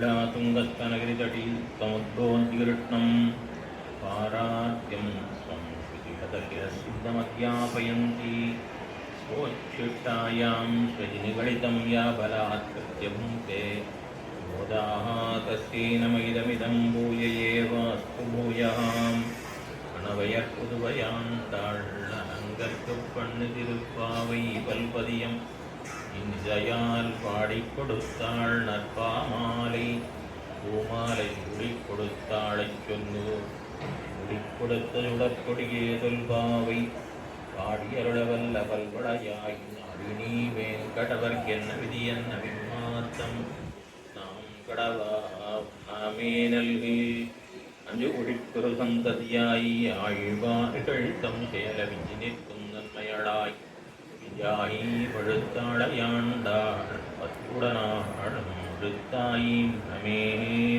लीलातुङ्गस्तनगिरितटी समुद्रोन्तिकृष्णं पारात्यं स्वं श्रुतिहतशिरसिद्धमध्यापयन्ती स्वोच्छिष्टायां स्वजिनिगणितं या बलात्कृत्य भुङ्क्ते बोधाः तस्यै नमैदमिदं भूय एव अस्तु भूयः अणवयற்புதுவையாண்டாள் அங்கற்குப் பண்ணு திருப்பாவை பல்பதியம் இன்றையால் பாடிக் கொடுத்தாள் நற்பாமாலை பூமாலை உடிக் கொடுத்தாளைச் சொல்லு உடிக் கொடுத்த சுடற்கொடியே தொல்பாவை பாடியருளவல்ல பல்வளையாய் நாடினீ வேங்கடவர்க்கென்ன விதி என்ன விமாத்தம் நாம் கடவா நாமே நல்கி அஞ்சு குடிக்குறு சந்ததியாய் ஆழ்வார்கள் தம் செயல விஞ்சி நிற்கும் நன்மையளாய் விஜாயி பழுத்தாளையாண்டாள் பத்துடனாள் முழுத்தாயின் நமே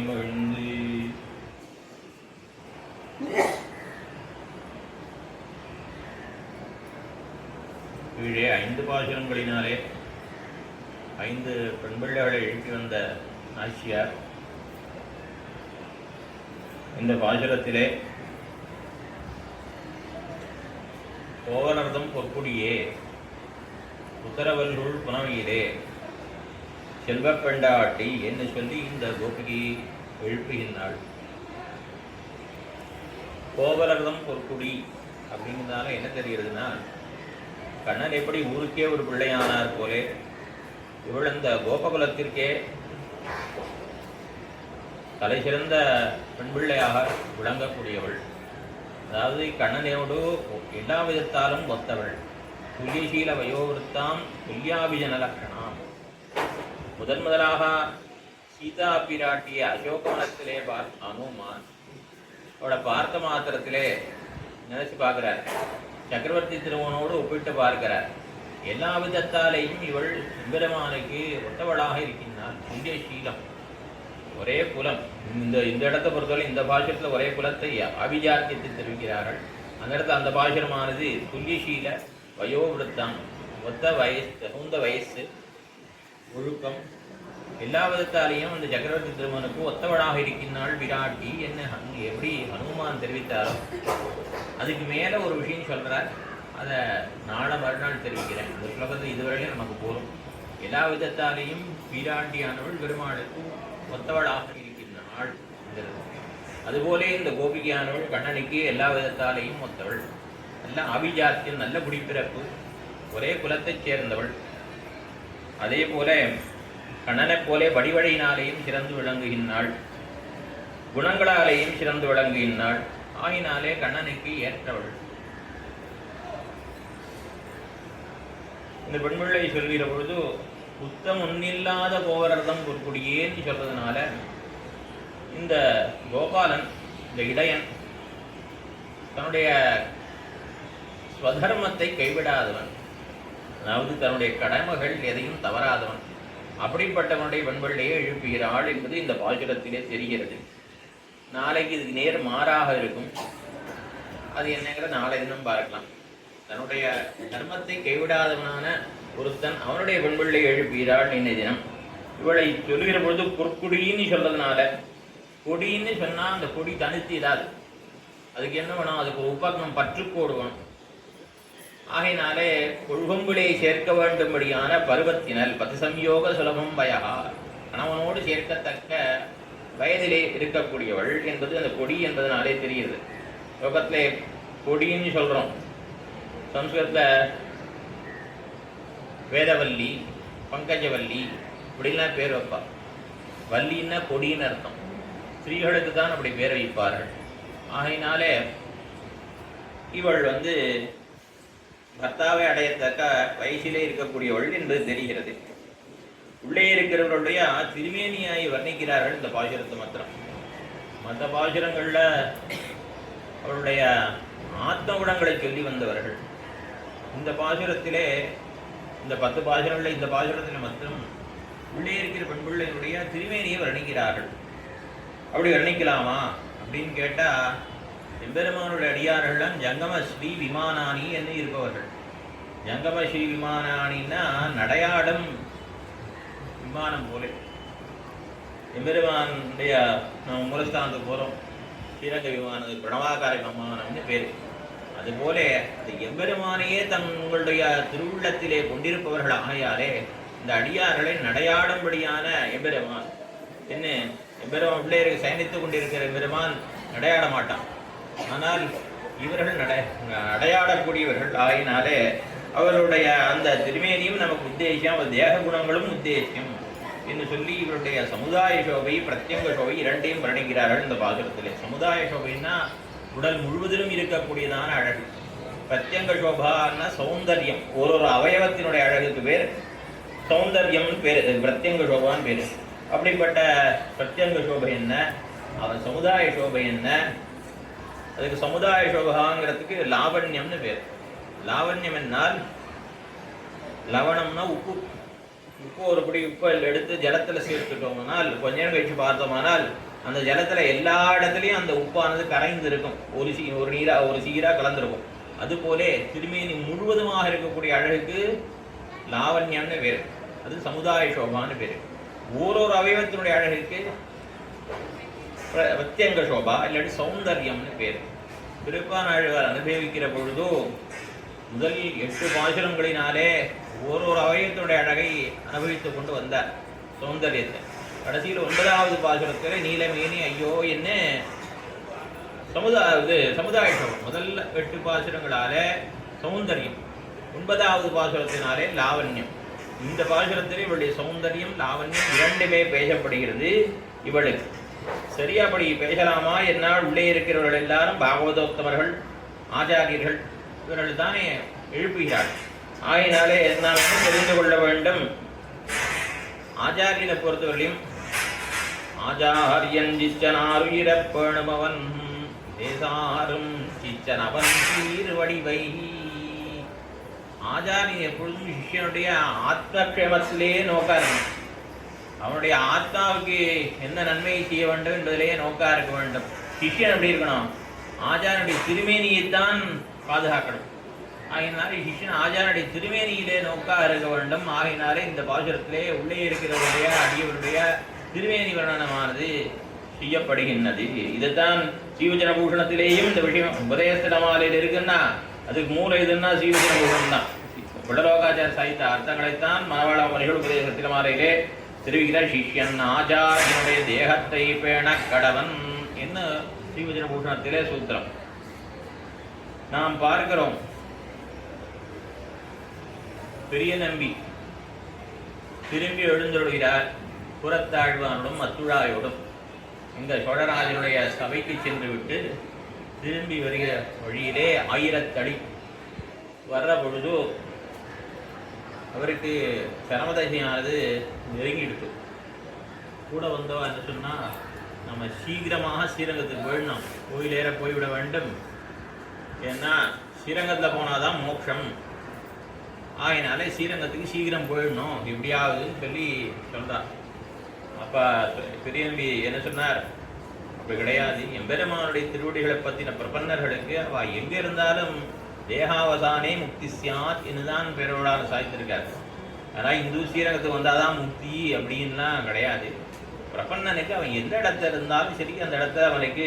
மகிழ்ந்து. கீழே 5 பாசுரங்களினாலே 5 பெண்பிள்ளைகளை எழுப்பி வந்த நாச்சியார் இந்த பாசுரத்திலே கோவலர்தம் பொற்குடியே உத்தரவல்லூர் புனவையிலே செல்வப்பெண்டாட்டி என்று சொல்லி இந்த கோபிகை எழுப்புகின்றாள். கோவலர்தம் பொற்குடி அப்படிங்கிறதால என்ன தெரிகிறதுனா, கண்ணன் எப்படி ஊருக்கே ஒரு பிள்ளையானார் போலே இவள் இந்த கோபகுலத்திற்கே தலை சிறந்த பெண்பிள்ளையாக விளங்கக்கூடியவள். அதாவது கண்ணனோடு எல்லா விதத்தாலும் ஒத்தவள். துல்லியசீல வயோவிருத்தாம் துல்யாபிஜன லக்ஷணாம். முதலாக சீதா பிராட்டிய அசோகவனத்திலே அனுமான் அவளை பார்த்த மாத்திரத்திலே நினைச்சு பார்க்கிறார். சக்கரவர்த்தி திருமணோடு ஒப்பிட்டு பார்க்கிறார். எல்லா விதத்தாலேயும் இவள் எம்பெருமானுக்கு ஒத்தவளாக இருக்கின்றாள். துல்லியசீலம், ஒரே குலம். இந்த இடத்தை பொறுத்தவரை இந்த பாசுரத்தில் ஒரே குலத்தை அபிஜாத்தியத்தை தெரிவிக்கிறார்கள். அந்த இடத்துல அந்த பாசுரமானது துல்லியசீல வயோவிருத்தம், ஒத்த வயசு, தகுந்த வயசு, ஒழுக்கம், எல்லா விதத்தாலேயும் அந்த சக்கரவர்த்தி திருமனுக்கு ஒத்தவளாக இருக்கின்றாள் விராட்டி என்ன எப்படி ஹனுமான் தெரிவித்தாரோ அதுக்கு மேலே ஒரு விஷயம் சொல்கிறார். அதை நாளை மறுநாள் தெரிவிக்கிறேன். இந்த ஸ்லோகத்தை இதுவரையிலும் நமக்கு போகும். எல்லா விதத்தாலேயும் விராட்டியானவள் பெருமாளுக்கு ஒத்தவளாக இருக்கின்றாள். அதுபோலே இந்த கோபிகையானவள் கண்ணனுக்கு எல்லா விதத்தாலேயும் ஒத்தவள். நல்ல அபிஜாத்தியம், நல்ல குடிப்பிறப்பு, ஒரே குலத்தைச் சேர்ந்தவள். அதே போல கண்ணனைப் போலே வடிவழையினாலேயும் சிறந்து விளங்குகின்றாள், குணங்களாலேயும் சிறந்து விளங்குகின்றாள். ஆகினாலே கண்ணனுக்கு ஏற்றவள். இந்த பெண்பிள்ளை சொல்கிற பொழுது புத்தம் ஒன்னில்லாத கோவலர்தம் பொற்குடியேன்னு சொல்றதுனால இந்த கோபாலன், இந்த இடையன், தன்னுடைய ஸ்வதர்மத்தை கைவிடாதவன், அதாவது தன்னுடைய கடமைகள் எதையும் தவறாதவன். அப்படிப்பட்டவனுடைய பெண்பிள்ளையை எழுப்புகிறாள் என்பது இந்த பாசுரத்திலே தெரிகிறது. நாளைக்கு இதுக்கு நேர் மாறாக இருக்கும். அது என்னங்கிற நாளை தினம் பார்க்கலாம். தன்னுடைய தர்மத்தை கைவிடாதவனான ஒருத்தன் அவனுடைய பெண்பிள்ளை எழுப்புகிறாள் இன்னை தினம். இவளை சொல்லுகிற பொழுது பொற்குடின்னு சொல்றதுனால, கொடின்னு சொன்னா அந்த கொடி தனித்து இடாது. அதுக்கு என்ன வேணும்? அதுக்கு ஒரு உபக்னம் பற்றுக்கோடு வேணும். ஆகையினாலே கொள்கொம்பிலே சேர்க்க வேண்டும்படியான பருவத்தினல் பதிசம்யோக சுலபம் பயகா, கணவனோடு சேர்க்கத்தக்க வயதிலே இருக்கக்கூடியவள் என்பது அந்த கொடி என்பதனாலே தெரிகிறது. லோகத்திலே கொடின்னு சொல்றோம். சம்ஸ்கிருதத்தில் வேதவல்லி, பங்கஜவல்லி இப்படிலாம் பேர் வைப்பா. வல்லின்னா கொடின்னு அர்த்தம். ஸ்திரீகளுக்கு தான் அப்படி பேர் வைப்பார்கள். ஆகையினாலே இவள் பர்த்தாவை அடையத்தக்க வயசிலே இருக்கக்கூடியவள் என்பது தெரிகிறது. உள்ளே இருக்கிறவர்களுடைய திருமேனியாய் வர்ணிக்கிறார்கள் இந்த பாசுரத்தை மாத்திரம். மற்ற பாசுரங்களில் அவளுடைய ஆத்ம குணங்களை சொல்லி வந்தவர்கள். இந்த பாசுரத்திலே, இந்த 10 பாசுரங்களில் இந்த பாசுரத்தில் மாத்திரம் உள்ளே இருக்கிற பெண்பிள்ளையினுடைய திருமேனியை வர்ணிக்கிறார்கள். அப்படி வர்ணிக்கலாமா அப்படின்னு கேட்டால், எம்பெருமானுடைய அடியார்கள்லாம் ஜங்கம ஸ்ரீ விமானானி என்று இருப்பவர்கள். ஜங்கம ஸ்ரீ விமானானின்னா நடையாடும் விமானம் போல. எம்பெருமானுடைய நம்ம மூலஸ்தானத்துக்கு போகிறோம், ஸ்ரீரங்க விமானது பிரணவாகார விமானம்னு பேர். அதுபோல இந்த எம்பெருமானையே தங்களுடைய திருவுள்ளத்திலே கொண்டிருப்பவர்கள் ஆகையாலே இந்த அடியார்களை நடையாடும்படியான எம்பெருமான். என்ன எம்பெருமான் பிள்ளையருக்கு சயனித்துக் கொண்டிருக்கிற எம்பெருமான் நடையாட மாட்டான். ஆனால் இவர்கள் நடையாடக்கூடியவர்கள் ஆகினாலே அவருடைய அந்த திருமேனியும் நமக்கு உத்தேசியம், அவர் தேக குணங்களும் உத்தேசியம் என்று சொல்லி இவருடைய சமுதாய சோபை பிரத்யங்க சோபை இரண்டையும் வர்ணிக்கிறார்கள் இந்த பாசுரத்திலே. சமுதாய சோபைன்னா உடல் முழுவதிலும் இருக்கக்கூடியதான அழகு, பிரத்யங்க சோபான்னா சௌந்தர்யம், ஒரு அவயவத்தினுடைய அழகுக்கு பேர் சௌந்தர்யம் பேர், பிரத்யங்க சோபான்னு பேர். அப்படிப்பட்ட பிரத்யங்க சோபை என்ன, அவன் சமுதாய சோபை என்ன, அதுக்கு சமுதாய சோபாங்கிறதுக்கு லாவண்யம்னு பேர். லாவண்யம் என்னால் லவணம்னா உப்பு, உப்பு ஒரு படி உப்பை எடுத்து ஜலத்தில் சேர்த்துட்டோம்னால் கொஞ்ச நேரம் கழிச்சு பார்த்தோம்னால் அந்த ஜலத்தில் எல்லா இடத்துலையும் அந்த உப்பானது கரைந்து இருக்கும், ஒரு சீராக கலந்துருக்கும். அதுபோல திருமேனி முழுவதுமாக இருக்கக்கூடிய அழகுக்கு லாவண்யம்னு பேர், அது சமுதாய சோபான்னு பேர். ஓரொரு அவயவத்தினுடைய அழகுக்கு பிரத்யங்க சோபா இல்லாட்டி சௌந்தர்யம்னு பேர். திருப்பானாழ்வார் அனுபவிக்கிற பொழுதோ முதல் 8 பாசுரங்களினாலே ஓரொரு அவயத்தினுடைய அழகை அனுபவித்துக் கொண்டு வந்தார், சௌந்தர்யத்தை. கடைசியில் 9வது பாசுரத்தில் நீலமேனி ஐயோ என்ன சமுதாய சோபம். முதல்ல 8 பாசுரங்களால சௌந்தர்யம், 9வது பாசுரத்தினாலே லாவண்யம். இந்த பாசுரத்திலே இவளுடைய சௌந்தர்யம் லாவண்யம் இரண்டுமே பேசப்படுகிறது. இவளுக்கு சரியாபடி பேசலாமா என்னால் உள்ளே இருக்கிறவர்கள் எல்லாரும் பாகவதோத்தமர்கள் ஆச்சாரியர்கள் இவர்கள் தானே எழுப்புகிறார். ஆகினாலே நாம் என்ன தெரிந்து கொள்ள வேண்டும், ஆச்சாரியனை பொறுத்தவரையும் ஆச்சாரியன் சிச்சனாருயிரப்பேணுமவன் தேசாரும் சிச்சனவன் சீர்வடிவை. ஆச்சாரியன் எப்பொழுதும் சிஷ்யனுடைய ஆத்மக்ஷேமத்திலே நோக்காரு, அவனுடைய ஆத்மாவுக்கு என்ன நன்மையை செய்ய வேண்டும் என்பதிலேயே நோக்கா இருக்க வேண்டும். சிஷ்யன் எப்படி இருக்கணும், ஆச்சாரனுடைய திருமேனியைத்தான் பாதுகாக்கணும். ஆகினாலே சிஷ்யன் ஆச்சாரனுடைய திருமேனியிலே நோக்கா இருக்க வேண்டும். ஆகினாலே இந்த பாசுரத்திலே உள்ளே இருக்கிறவருடைய அடியவருடைய திருமேனி வர்ணனமானது செய்யப்படுகின்றது. இதுதான் ஸ்ரீவச்சன பூஷணத்திலேயும் இந்த விஷயம் உபதேசமாலையில் இருக்குன்னா அதுக்கு மூல எதுன்னா ஸ்ரீவச்சன பூஷணம் தான். புடலோகாச்சார சாகித்த அர்த்தங்களைத்தான் மனவாள மனிகள் உபதேசத்தில மாலையிலே தெரிவிக்கிறார். சிஷ்யன் ஆச்சாரியனுடைய தேகத்தை பேண கடவன் என்ன ஸ்ரீவச்சன பூஷணத்திலே சூத்திரம். நாம் பார்க்கிறோம், பெரிய நம்பி திரும்பி எழுந்தொழுகிறார் புறத்தாழ்வானுடன் மத்துழாயோடும். இந்த சோழராஜனுடைய சபைக்கு சென்று விட்டு திரும்பி வருகிற வழியிலே 1000 அடி வர்ற பொழுது அவருக்கு சரமதசையானது நெருங்கிடுச்சு. கூட வந்தவா என்ன சொன்னால், நம்ம சீக்கிரமாக ஸ்ரீரங்கத்துக்கு போயிடணும், கோயிலேற போய்விட வேண்டும், ஏன்னா ஸ்ரீரங்கத்தில் போனாதான் மோட்சம். ஆகினாலே ஸ்ரீரங்கத்துக்கு சீக்கிரம் போயிடணும் எப்படியாவதுன்னு சொல்லி சொல்கிறார். அப்போ பெரிய நம்பி என்ன சொன்னார், அப்படி கிடையாது, எம்பெருமானுடைய திருவடிகளை பற்றின பிரபன்னர்களுக்கு அவள் எங்கே இருந்தாலும் தேகாவசானே முக்தி சியாத் என்னுதான் பேரோடான சாய்த்திருக்காரு. ஆனால் இந்து ஸ்ரீரங்கத்துக்கு வந்தாதான் முக்தி அப்படின்லாம் கிடையாது. பிரபன்னனுக்கு அவன் எந்த இடத்துல இருந்தாலும் சரி அந்த இடத்துல அவனுக்கு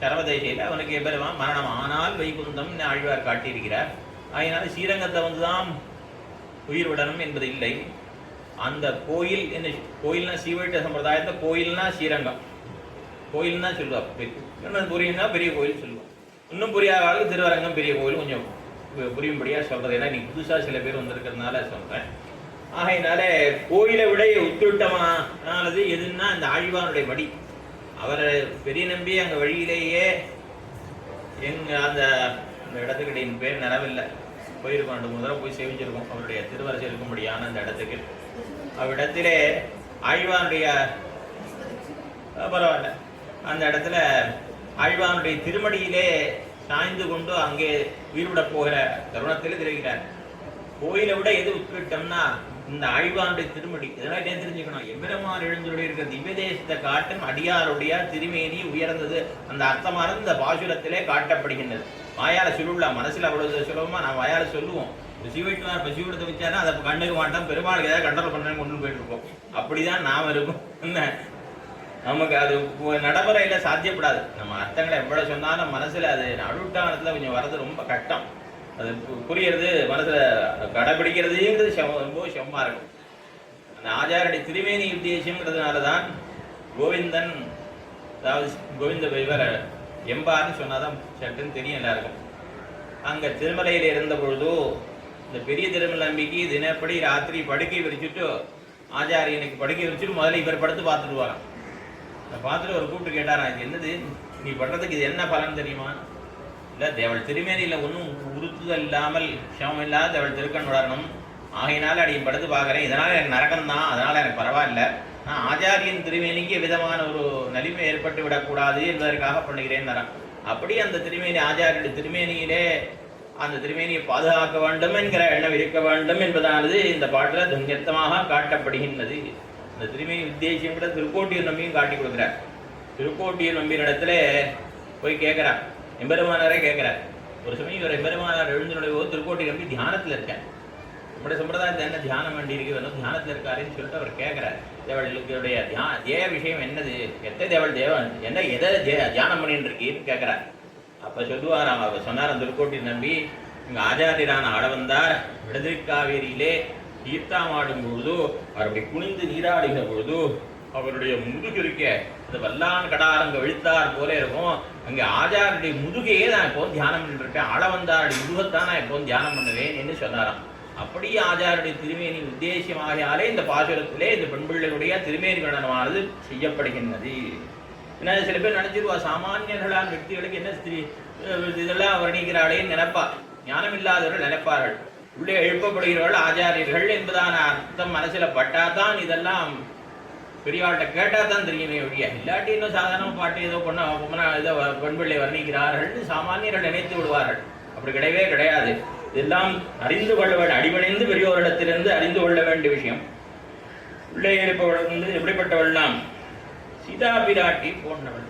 சரவதேசையில் அவனுக்கு எம்பெருமான் மரணம் ஆனால் வைகுந்தம் ஆழ்வார் காட்டியிருக்கிறார். அதனால ஸ்ரீரங்கத்தை வந்துதான் உயிர் விடணும் என்பது இல்லை. அந்த கோயில் என்ன, கோயில்னா சீவைட்ட சம்பிரதாயத்தில் கோயில்னா ஸ்ரீரங்கம், கோயில்னா சொல்லுவார். புரியும்னா பெரிய கோயில் சொல்லுவோம், இன்னும் புரியாத அளவுக்கு திருவரங்கம் பெரிய கோயில் கொஞ்சம் புரியும்படியாக சொல்கிறது. ஏன்னா இன்னைக்கு புதுசாக சில பேர் வந்திருக்கிறதுனால சொல்கிறேன். ஆகையினால கோயிலை விட உத்திருட்டமானது எதுன்னா இந்த ஆழ்வானுடைய வழி. அவரை பெரிய நம்பி அங்கே வழியிலேயே அந்த இடத்துக்கு பேர் நிறவில்லை, போயிருக்கோம், 2 3 தடவை போய் சேவிச்சிருக்கோம் அவருடைய திருவரசு இருக்கும்படியான அந்த இடத்துக்கு. அவ்விடத்திலே ஆழ்வானுடைய பரவாயில்ல அந்த இடத்துல ஆழ்வானுடைய திருமடியிலே சாய்ந்து கொண்டு அங்கே உயிர்விட போகிற தருணத்தில் தெரிவிக்கிறார். கோயிலை விட எது உட்கிட்டோம்னா இந்த ஆழ்வானுடைய திருமடி. இதெல்லாம் என்ன தெரிஞ்சுக்கணும், எம்பெருமான் எழுந்துடைய இருக்கிற திவ்யதேசத்தை காட்டும் அடியாருடைய திருமேனி உயர்ந்தது. அந்த அர்த்தமானது இந்த பாசுரத்திலே காட்டப்படுகின்றது. வாயால சொல்லுலாம், மனசுல அவ்வளவு சுலபமா நான் வாயால சொல்லுவோம். சிவவிஷ்ணுவார் பசிவிடத்தை வச்சானா அதை கண்டுக்க மாட்டோம், பெருமாளுக்கு ஏதாவது கண்ட்ரோல் பண்ணுறேன்னு கொண்டு போயிட்டு இருக்கோம். அப்படிதான் நாம் இருக்கும். என்ன நமக்கு அது நடைமுறையில் சாத்தியப்படாது. நம்ம அர்த்தங்களை எவ்வளோ சொன்னாலும் மனசில் அது அழுட்டானத்தில் கொஞ்சம் வர்றது ரொம்ப கஷ்டம். அது புரியறது மனசில் கடைபிடிக்கிறதுங்கிறது ரொம்ப சிரமமாக இருக்கும். அந்த ஆச்சாரிய திருமேனி உத்தேசம்ங்கிறதுனால தான் கோவிந்தன், அதாவது கோவிந்த இவர் எம்பார்னு சொன்னாதான் சட்டுன்னு தெரியும் எல்லாருக்கும். அங்கே திருமலையில் இருந்த பொழுதோ இந்த பெரிய திருமல் நம்பிக்கை தினப்படி ராத்திரி படுக்கை விரிச்சுட்டு ஆச்சாரியனுக்கு படுக்கை விரிச்சுட்டு முதல்ல இவர் படுத்து பார்த்துட்டு வரான். அதை பார்த்துட்டு ஒரு கூப்பிட்டு கேட்டாரான், இது என்னது, நீ பண்ணுறதுக்கு இது என்ன பலன் தெரியுமா? இல்லை, தேவள் திருமேனியில் ஒன்றும் உறுத்துதல் இல்லாமல் சிரமம் இல்லாத தேவள் திருக்கண் வளரணும், ஆகையினால அடி படுத்து பார்க்குறேன், இதனால் எனக்கு நரகம்தான், அதனால் எனக்கு பரவாயில்ல, நான் ஆச்சாரியன் திருமேனிக்கு விதமான ஒரு நலிமை ஏற்பட்டு விடக்கூடாது என்பதற்காக பண்ணுகிறேன் தரான். அப்படி அந்த திருமேனி ஆச்சாரிய திருமேனியிலே அந்த திருமேனியை பாதுகாக்க வேண்டும் என்கிற எண்ணம் இருக்க வேண்டும் என்பதானது இந்த பாட்டில் துங்கத்தமாக காட்டப்படுகின்றது. இந்த திருமேனி உத்தேசியம் கூட திருக்கோட்டியூர் நம்பியும் காட்டி கொடுக்குறார். திருக்கோட்டியூர் நம்பியினிடத்துல போய் கேட்குறார், எம்பெருமானாரே கேட்குறார். ஒரு சமயம் இவர் எம்பெருமானார் எழுந்தினுடைய போது திருக்கோட்டியூர் நம்பி தியானத்தில் இருக்கேன், நம்முடைய சம்பிரதாயத்தில் என்ன தியானம் வேண்டி இருக்கு, வேணும் தியானத்தில் இருக்காருன்னு சொல்லிட்டு அவர் கேட்குறார். தேவளுடைய தேவ விஷயம் என்னது, எத்தனை தேவள் தேவன் என்ன எதை தியானம் பண்ணிட்டு இருக்கீன்னு கேட்குறார். அப்போ சொல்லுவாராம், அவர் சொன்னார் திருக்கோட்டியூர் நம்பி, இங்கே ஆச்சாரியரான ஆட வந்தார், விடுதிக்காவேரியிலே தீர்த்தாமாடும் பொழுது அவர் அப்படி குனிந்து நீராடுகிற பொழுது அவருடைய முதுகு இருக்க இந்த வல்லான் கடாரங்க விழுத்தார் போல இருக்கும். அங்கே ஆச்சாரிய முதுகையே நான் எப்போதும் தியானம் பண்ணிருக்கேன், ஆள வந்தாருடைய முதுகத்தான் நான் எப்போதும் தியானம் பண்ணுவேன் என்று சொன்னாராம். அப்படியே ஆச்சாரிய திருமேனி உத்தேசியமாகியாலே இந்த பாசுரத்திலே இந்த பெண்பிள்ளைகளுடைய திருமேனி கணனமானது செய்யப்படுகின்றது. ஏன்னா சில பேர் நினைச்சிருவா, சாமானியர்களான వ్యక్திகளுக்கு என்ன இதெல்லாம் வர்ணிக்கிறாளேன்னு நினைப்பா, ஞானம் இல்லாதவர்கள் நினைப்பார்கள். உள்ளே எழுப்பப்படுகிறவர்கள் ஆச்சாரியர்கள் என்பதான அர்த்தம் மனசில் பட்டாதான் இதெல்லாம் பெரியவாள்கிட்ட கேட்டால் தான் தெரியுமே ஒழிய, இல்லாட்டி இன்னும் சாதாரண பாட்டு ஏதோ பொண்ணா ஏதோ பெண்பிள்ளை வர்ணிக்கிறார்கள் சாமானியர்கள் நினைத்து விடுவார்கள். அப்படி கிடையவே கிடையாது. இதெல்லாம் அறிந்து கொள்ள வேண்டும், அடிபணிந்து பெரியோரிடத்திலிருந்து அறிந்து கொள்ள வேண்டிய விஷயம். உள்ளே இருப்பவள் வந்து எப்படிப்பட்டவள்லாம் சீதா பிராட்டி போன்றவள்,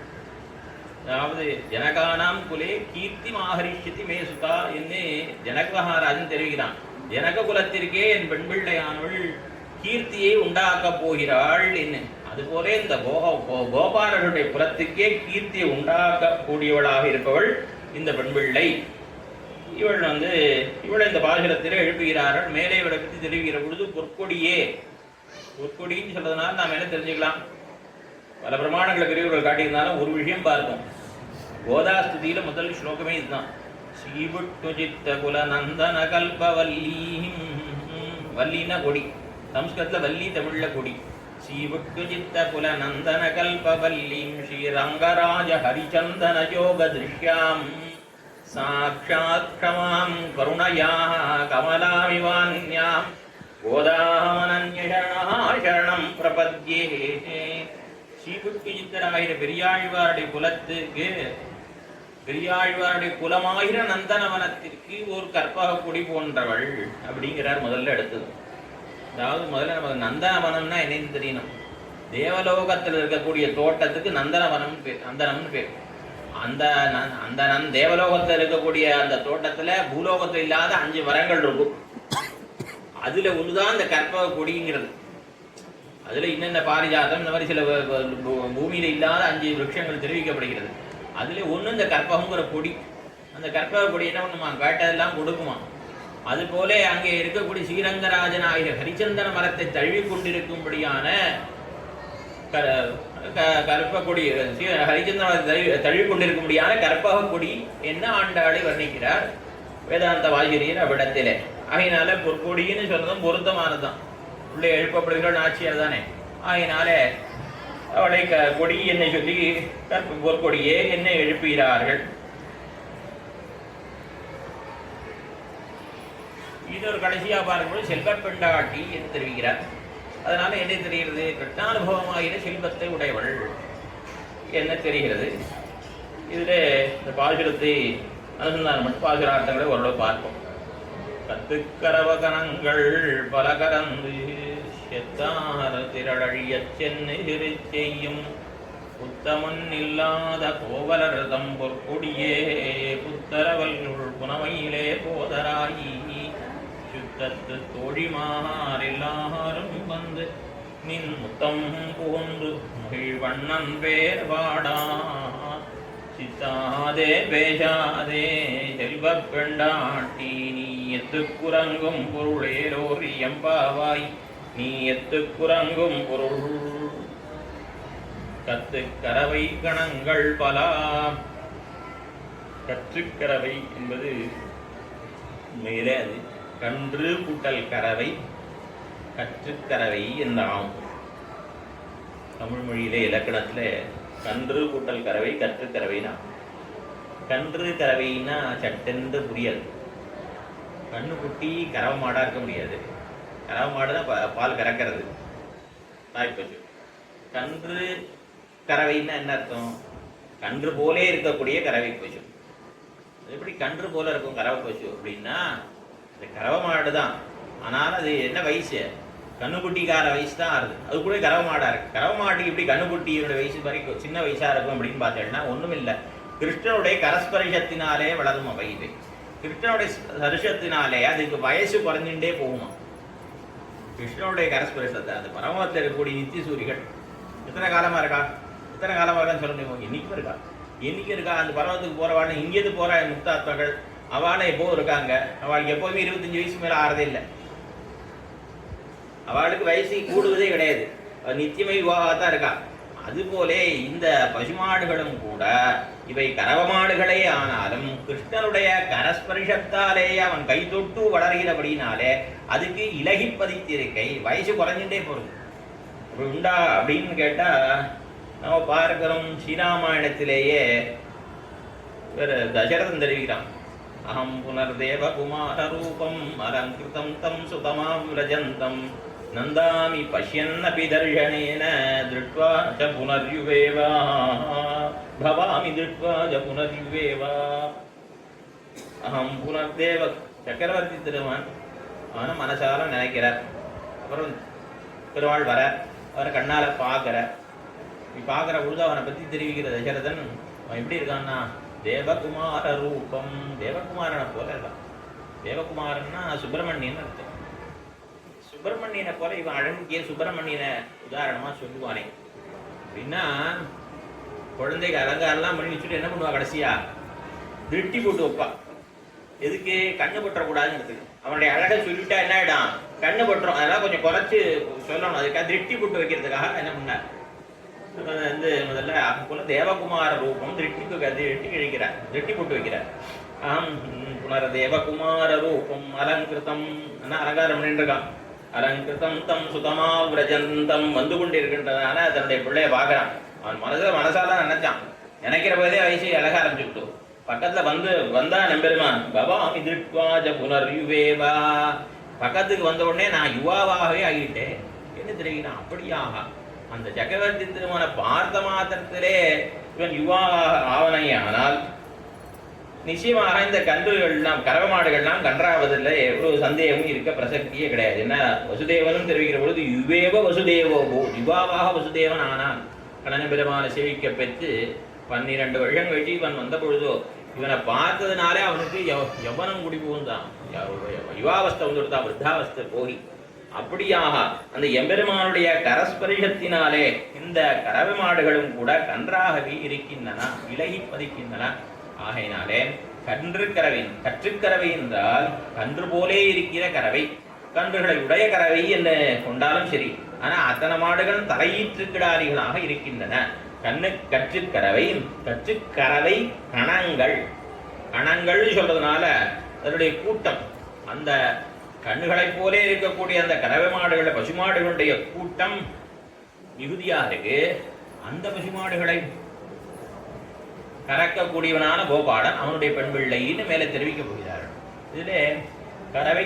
அதாவது ஜனகானாம் குலே கீர்த்தி மாஹரிஷதி மே சுதா என்று ஜனக மகாராஜன் தெரிவிக்கிறான். ஜனக குலத்திற்கே என் பெண்பிள்ளையானவள் கீர்த்தியை உண்டாக்கப் போகிறாள் என்ன. அதுபோல இந்த கோபாலருடைய குலத்துக்கே கீர்த்தியை உண்டாக்கக்கூடியவளாக இருப்பவள் இந்த பெண்பிள்ளை. இவள் வந்து இவளை இந்த பாசுரத்திலே எழுப்புகிறார்கள். மேலே இவளை பற்றி தெரிவிக்கிற பொழுது பொற்கொடியே, பொற்கொடின்னு சொல்றதுனால நாம் என்ன தெரிஞ்சுக்கலாம், பல பிரமாணங்களை பெரியவர்கள் காட்டியிருந்தாலும் ஒரு விஷயம் பார்ப்போம். கோதாஸ்துதியில முதல் ஸ்லோகமே இதுதான். ஸ்ரீபுட்டுஜித்த குல நந்தன கல்பவல்லி, வல்லினா கொடி, சம்ஸ்கிருதத்துல வள்ளி, தமிழ்ல கொடி. ஸ்ரீபுட்டுஜித்த குல நந்தன கல்பவல்லீம் ஸ்ரீரங்கராஜ ஹரிச்சந்தன யோக திருஷ்யாம் சாக்ஷாத் க்ஷமாம் கருணயா கமலாமிவான்யாம் கோதாமனன்யசரணா சரணம் பிரபத்யே. ஸ்ரீபுட்குஜித்தராகிற பெரியாழ்வாருடைய குலத்துக்கு, பெரியாழ்வாருடைய குலமாகிற நந்தனவனத்திற்கு ஒரு கற்பக கொடி போன்றவள் அப்படிங்கிறார் முதல்ல எடுத்தது. அதாவது முதல்ல நமக்கு நந்தனவனம்னா என்னன்னு தெரியணும். தேவலோகத்தில் இருக்கக்கூடிய தோட்டத்துக்கு நந்தனவனம் பேர், நந்தனம்னு பேர். அந்த தேவலோகத்தில் இருக்கக்கூடிய அந்த தோட்டத்துல பூலோகத்தில் இல்லாத 5 மரங்கள் இருக்கும். அதுல ஒண்ணுதான் இந்த கற்பக கொடிங்கிறது. அதுல இன்னென்ன பாரிஜாதம் இந்த மாதிரி சில பூமியில இல்லாத 5 விருட்சங்கள் தெரிவிக்கப்படுகிறது. அதுல ஒண்ணு இந்த கற்பகங்கிற கொடி. அந்த கற்பக கொடி என்ன பண்ணுமா, கேட்டதெல்லாம் கொடுக்குமா. அது போல அங்கே இருக்கக்கூடிய ஸ்ரீரங்கராஜன் ஆகிய ஹரிச்சந்தன மரத்தை தழுவி கொண்டிருக்கும்படியான கற்பக கொடி, ஹரிச்சந்திர தழுவி கொண்டிருக்கும்படியான கற்பக கொடி என்ன ஆண்டாளை வர்ணிக்கிறார் வேதாந்த வாகிரியர் அவ்விடத்திலே. ஆகினால பொற்கொடின்னு சொன்னதும் பொருத்தமானதுதான். உள்ளே எழுப்பப்படுகிற நாச்சியார் தானே, ஆகினால அவளை கொடி என்னை சொல்லி பொற்கொடியே என்னை எழுப்புகிறார்கள். இது ஒரு கடைசியா பார்க்கும்போது செல்வ பெண்டாட்டி என்று தெரிவிக்கிறார். அதனால என்ன தெரிகிறது, கிருஷ்ணானுபவமாகிற செல்வத்தை உடையவள் என்ன தெரிகிறது. இதுல இந்த பாசுரத்தை அனுசந்தானம் மட்டும் பாசுரார்த்தங்களை ஓரளவு பார்ப்போம். கத்துக்கரவகணங்கள் பல கரந்து செத்தார திரழிய சென்னை செய்யும் புத்தமன் இல்லாத கோவலர்தம் பொற்கொடியே புத்தரவல் புனமையிலே போதராயி சுத்தத்து தோழிமார் எல்லாரும் வந்து நின் முத்தம் புகுந்து மகிழ்வண்ணன் பேர் வாடா சித்தாதே பேசாதே செல்வ பெண்டாட்டி நீ எத்துக்குறங்கும் பொருளேரோர் எம்பாவாய் நீ எத்துக்குறங்கும் பொருள் கத்துக்கரவை கணங்கள் பலா. கற்றுக்கரவை என்பது மேலே அது கன்று கூட்டல் கரவை கற்றுக்கரவை என்றாம். தமிழ் மொழியிலே இலக்கணத்தில் கன்று கூட்டல் கரவை கற்றுக்கரவைனா கன்று கரவைன்னா சட்டென்று புரியாது. கண்ணு குட்டி கறவை மாடாக இருக்க முடியாது. கறவை மாடு தான் பால் கறக்கிறது, தாய்ப்பசு. கன்று கறவைன்னா என்ன அர்த்தம்? கன்று போலே இருக்கக்கூடிய கறவை பசு. எப்படி கன்று போல இருக்கும் கறவை பசு அப்படின்னா அது கறவை மாடு தான். ஆனாலும் அது என்ன வயசு? கண்ணுக்குட்டிக்கார வயசு தான் ஆகுது. அது கூட கறவை மாடாக இருக்குது. கறவை மாட்டுக்கு எப்படி கண்ணுக்குட்டியோட வயசு வரைக்கும் சின்ன வயசாக இருக்கும் அப்படின்னு பார்த்தேன்னா ஒன்றும் இல்லை. கிருஷ்ணனுடைய கரஸ்பரிஷத்தினாலே வளரும் அவை இது. கிருஷ்ணனுடைய ஸ்பரிசத்தினாலே அதுக்கு வயசு குறைஞ்சுட்டே போகுமா. கிருஷ்ணனுடைய கரஸ்பரிசத்தை அந்த பரமத்தில் இருக்கக்கூடிய நித்திய சூரிகள் எத்தனை காலமாக இருக்கா? எத்தனை காலமாக இருக்கான்னு சொல்ல முடியும்? என்றைக்கும் இருக்கா, என்றைக்கும் இருக்கா. அந்த பருவத்துக்கு போகிறவாள் இங்கேருந்து போகிற முக்தாத்மகள் அவளை எப்போது இருக்காங்க. அவளுக்கு எப்போதுமே 25 வயசு மேலே ஆறதே இல்லை. அவளுக்கு வயசு கூடுவதே கிடையாது. நித்தியமை யுவாவாக தான் இருக்கா. அதுபோலே இந்த பசுமாடுகளும் கூட இவை கறவ மாடுகளே ஆனாலும் கிருஷ்ணனுடைய கரஸ்பரிஷத்தாலேயே அவன் கை தொட்டு வளர்கிறபடினாலே அதுக்கு இலகி பதித்திருக்கை வயசு குறைஞ்சுட்டே போகிறது. அப்படி உண்டா அப்படின்னு கேட்டால் நம்ம பார்க்கிறோம். ஸ்ரீராமாயணத்திலேயே தசரதன் தெரிவிக்கிறான். அகம் புனர்தேவ குமார ரூபம் அலங்கிருதம் தம் சுதமாம் விரஜந்தம் நந்தாமி பஷ்யன்னபி தர்ஷனேன திருட்வா ச புனர்யுவேவா பவாமி திருட்வா ச புனர்யுவேவா. அகம் புனர்தேவ சக்கரவர்த்தி திருமான் அவனை மனசால நினைக்கிறார். அப்புறம் பெருமாள் வர அவரை கண்ணால் பார்க்குற. பார்க்குற பொழுது அவனை பற்றி தெரிவிக்கிற தசரதன் அவன் எப்படி இருக்கான்னா தேவகுமார ரூபம், தேவகுமாரனை போல இருக்கான். தேவகுமாரன்னா சுப்பிரமணியன் அர்த்தம். சுப்பிரமணியனை போல இவன் அழகிய சுப்பிரமணியனை உதாரணமாக சொல்லுவானே அப்படின்னா குழந்தைக்கு அலங்காரெல்லாம் பண்ணி வச்சுட்டு என்ன பண்ணுவா? கடைசியா திருட்டி போட்டு வைப்பா. எதுக்கு? கண்ணு பற்றக்கூடாதுங்கிறதுக்கு. அவனுடைய அழகை சொல்லிட்டா என்ன ஆகிடும்? கண்ணு பட்டுரும். அதெல்லாம் கொஞ்சம் குறைச்சி சொல்லணும். அதுக்காக திருட்டி போட்டு வைக்கிறதுக்காக என்ன பண்ணார்? முதல்ல போல தேவகுமார ரூபம் திருட்டி கிழிக்கிறார், திருட்டி போட்டு வைக்கிறார். புனர தேவகுமார ரூபம் அலங்கிருத்தம் அலங்காரம் பண்ணிருக்கான். அலங்கிருத்தம் தம் சுதமா விரஜந்தம் வந்து கொண்டு இருக்கின்றதான தன்னுடைய பிள்ளைய பார்க்கறான். அவன் மனசால நினைச்சான். நினைக்கிற போதே வயசு அழக ஆரம்பிச்சுட்டு பக்கத்துல வந்தா நம்பெருமான் பவாமி திருட்வாஜ புனர்யுவேவா. பக்கத்துக்கு வந்த உடனே நான் யுவாவாகவே ஆகிட்டேன். என்ன தெரிவிக்கிறான்? அப்படியாக அந்த சக்கரவர்த்தி திருமண பார்த்த மாத்திரத்திலே இவன் யுவா ஆவனை. ஆனால் நிச்சயமாக இந்த கன்றுகள்லாம் கறவ மாடுகள்லாம் கன்றாவதில்லை. எவ்வளவு சந்தேகமும் இருக்க பிரசக்தியே கிடையாது. என்ன வசுதேவனும் தெரிவிக்கிற பொழுது யுவேவ வசுதேவோ யுவாவாக வசுதேவன் ஆனான். கண்ணன பெருமான சேவிக்க பெற்று 12 வருஷம் கழிச்சு இவன் வந்த பொழுதோ இவனை பார்த்ததுனாலே அவனுக்கு யவனம் குடி புகுந்தான். யுவாவஸ்தை வந்துடுத்தான், விருத்தாவஸ்தை போய். அப்படியாக அந்த எம்பெருமானுடைய கரஸ்பரிஷத்தினாலே இந்த கறவை மாடுகளும் கூட கன்றாகவே இருக்கின்றன, விலகி பதிக்கின்றன. ஆகையினாலே கற்றுக்கறவை என்றால் கன்று போலே இருக்கிற கறவை, கன்றுகளை உடைய கறவை என்று கொண்டாலும் சரி. ஆனா அத்தனை மாடுகள் தலையீற்றுக்கிடாரிகளாக இருக்கின்றன. கற்றுக்கறவை கணங்கள் சொல்றதுனால அதனுடைய கூட்டம், அந்த கண்ணுகளைப் போலே இருக்கக்கூடிய அந்த கறவை மாடுகளை பசுமாடுகளுடைய கூட்டம் மிகுதியா இருக்கு. அந்த பசுமாடுகளை கறக்கக்கூடியவனான கோபாலன் அவனுடைய பெண் பிள்ளைன்னு மேலே தெரிவிக்க போகிறார்கள். இதுல கறவை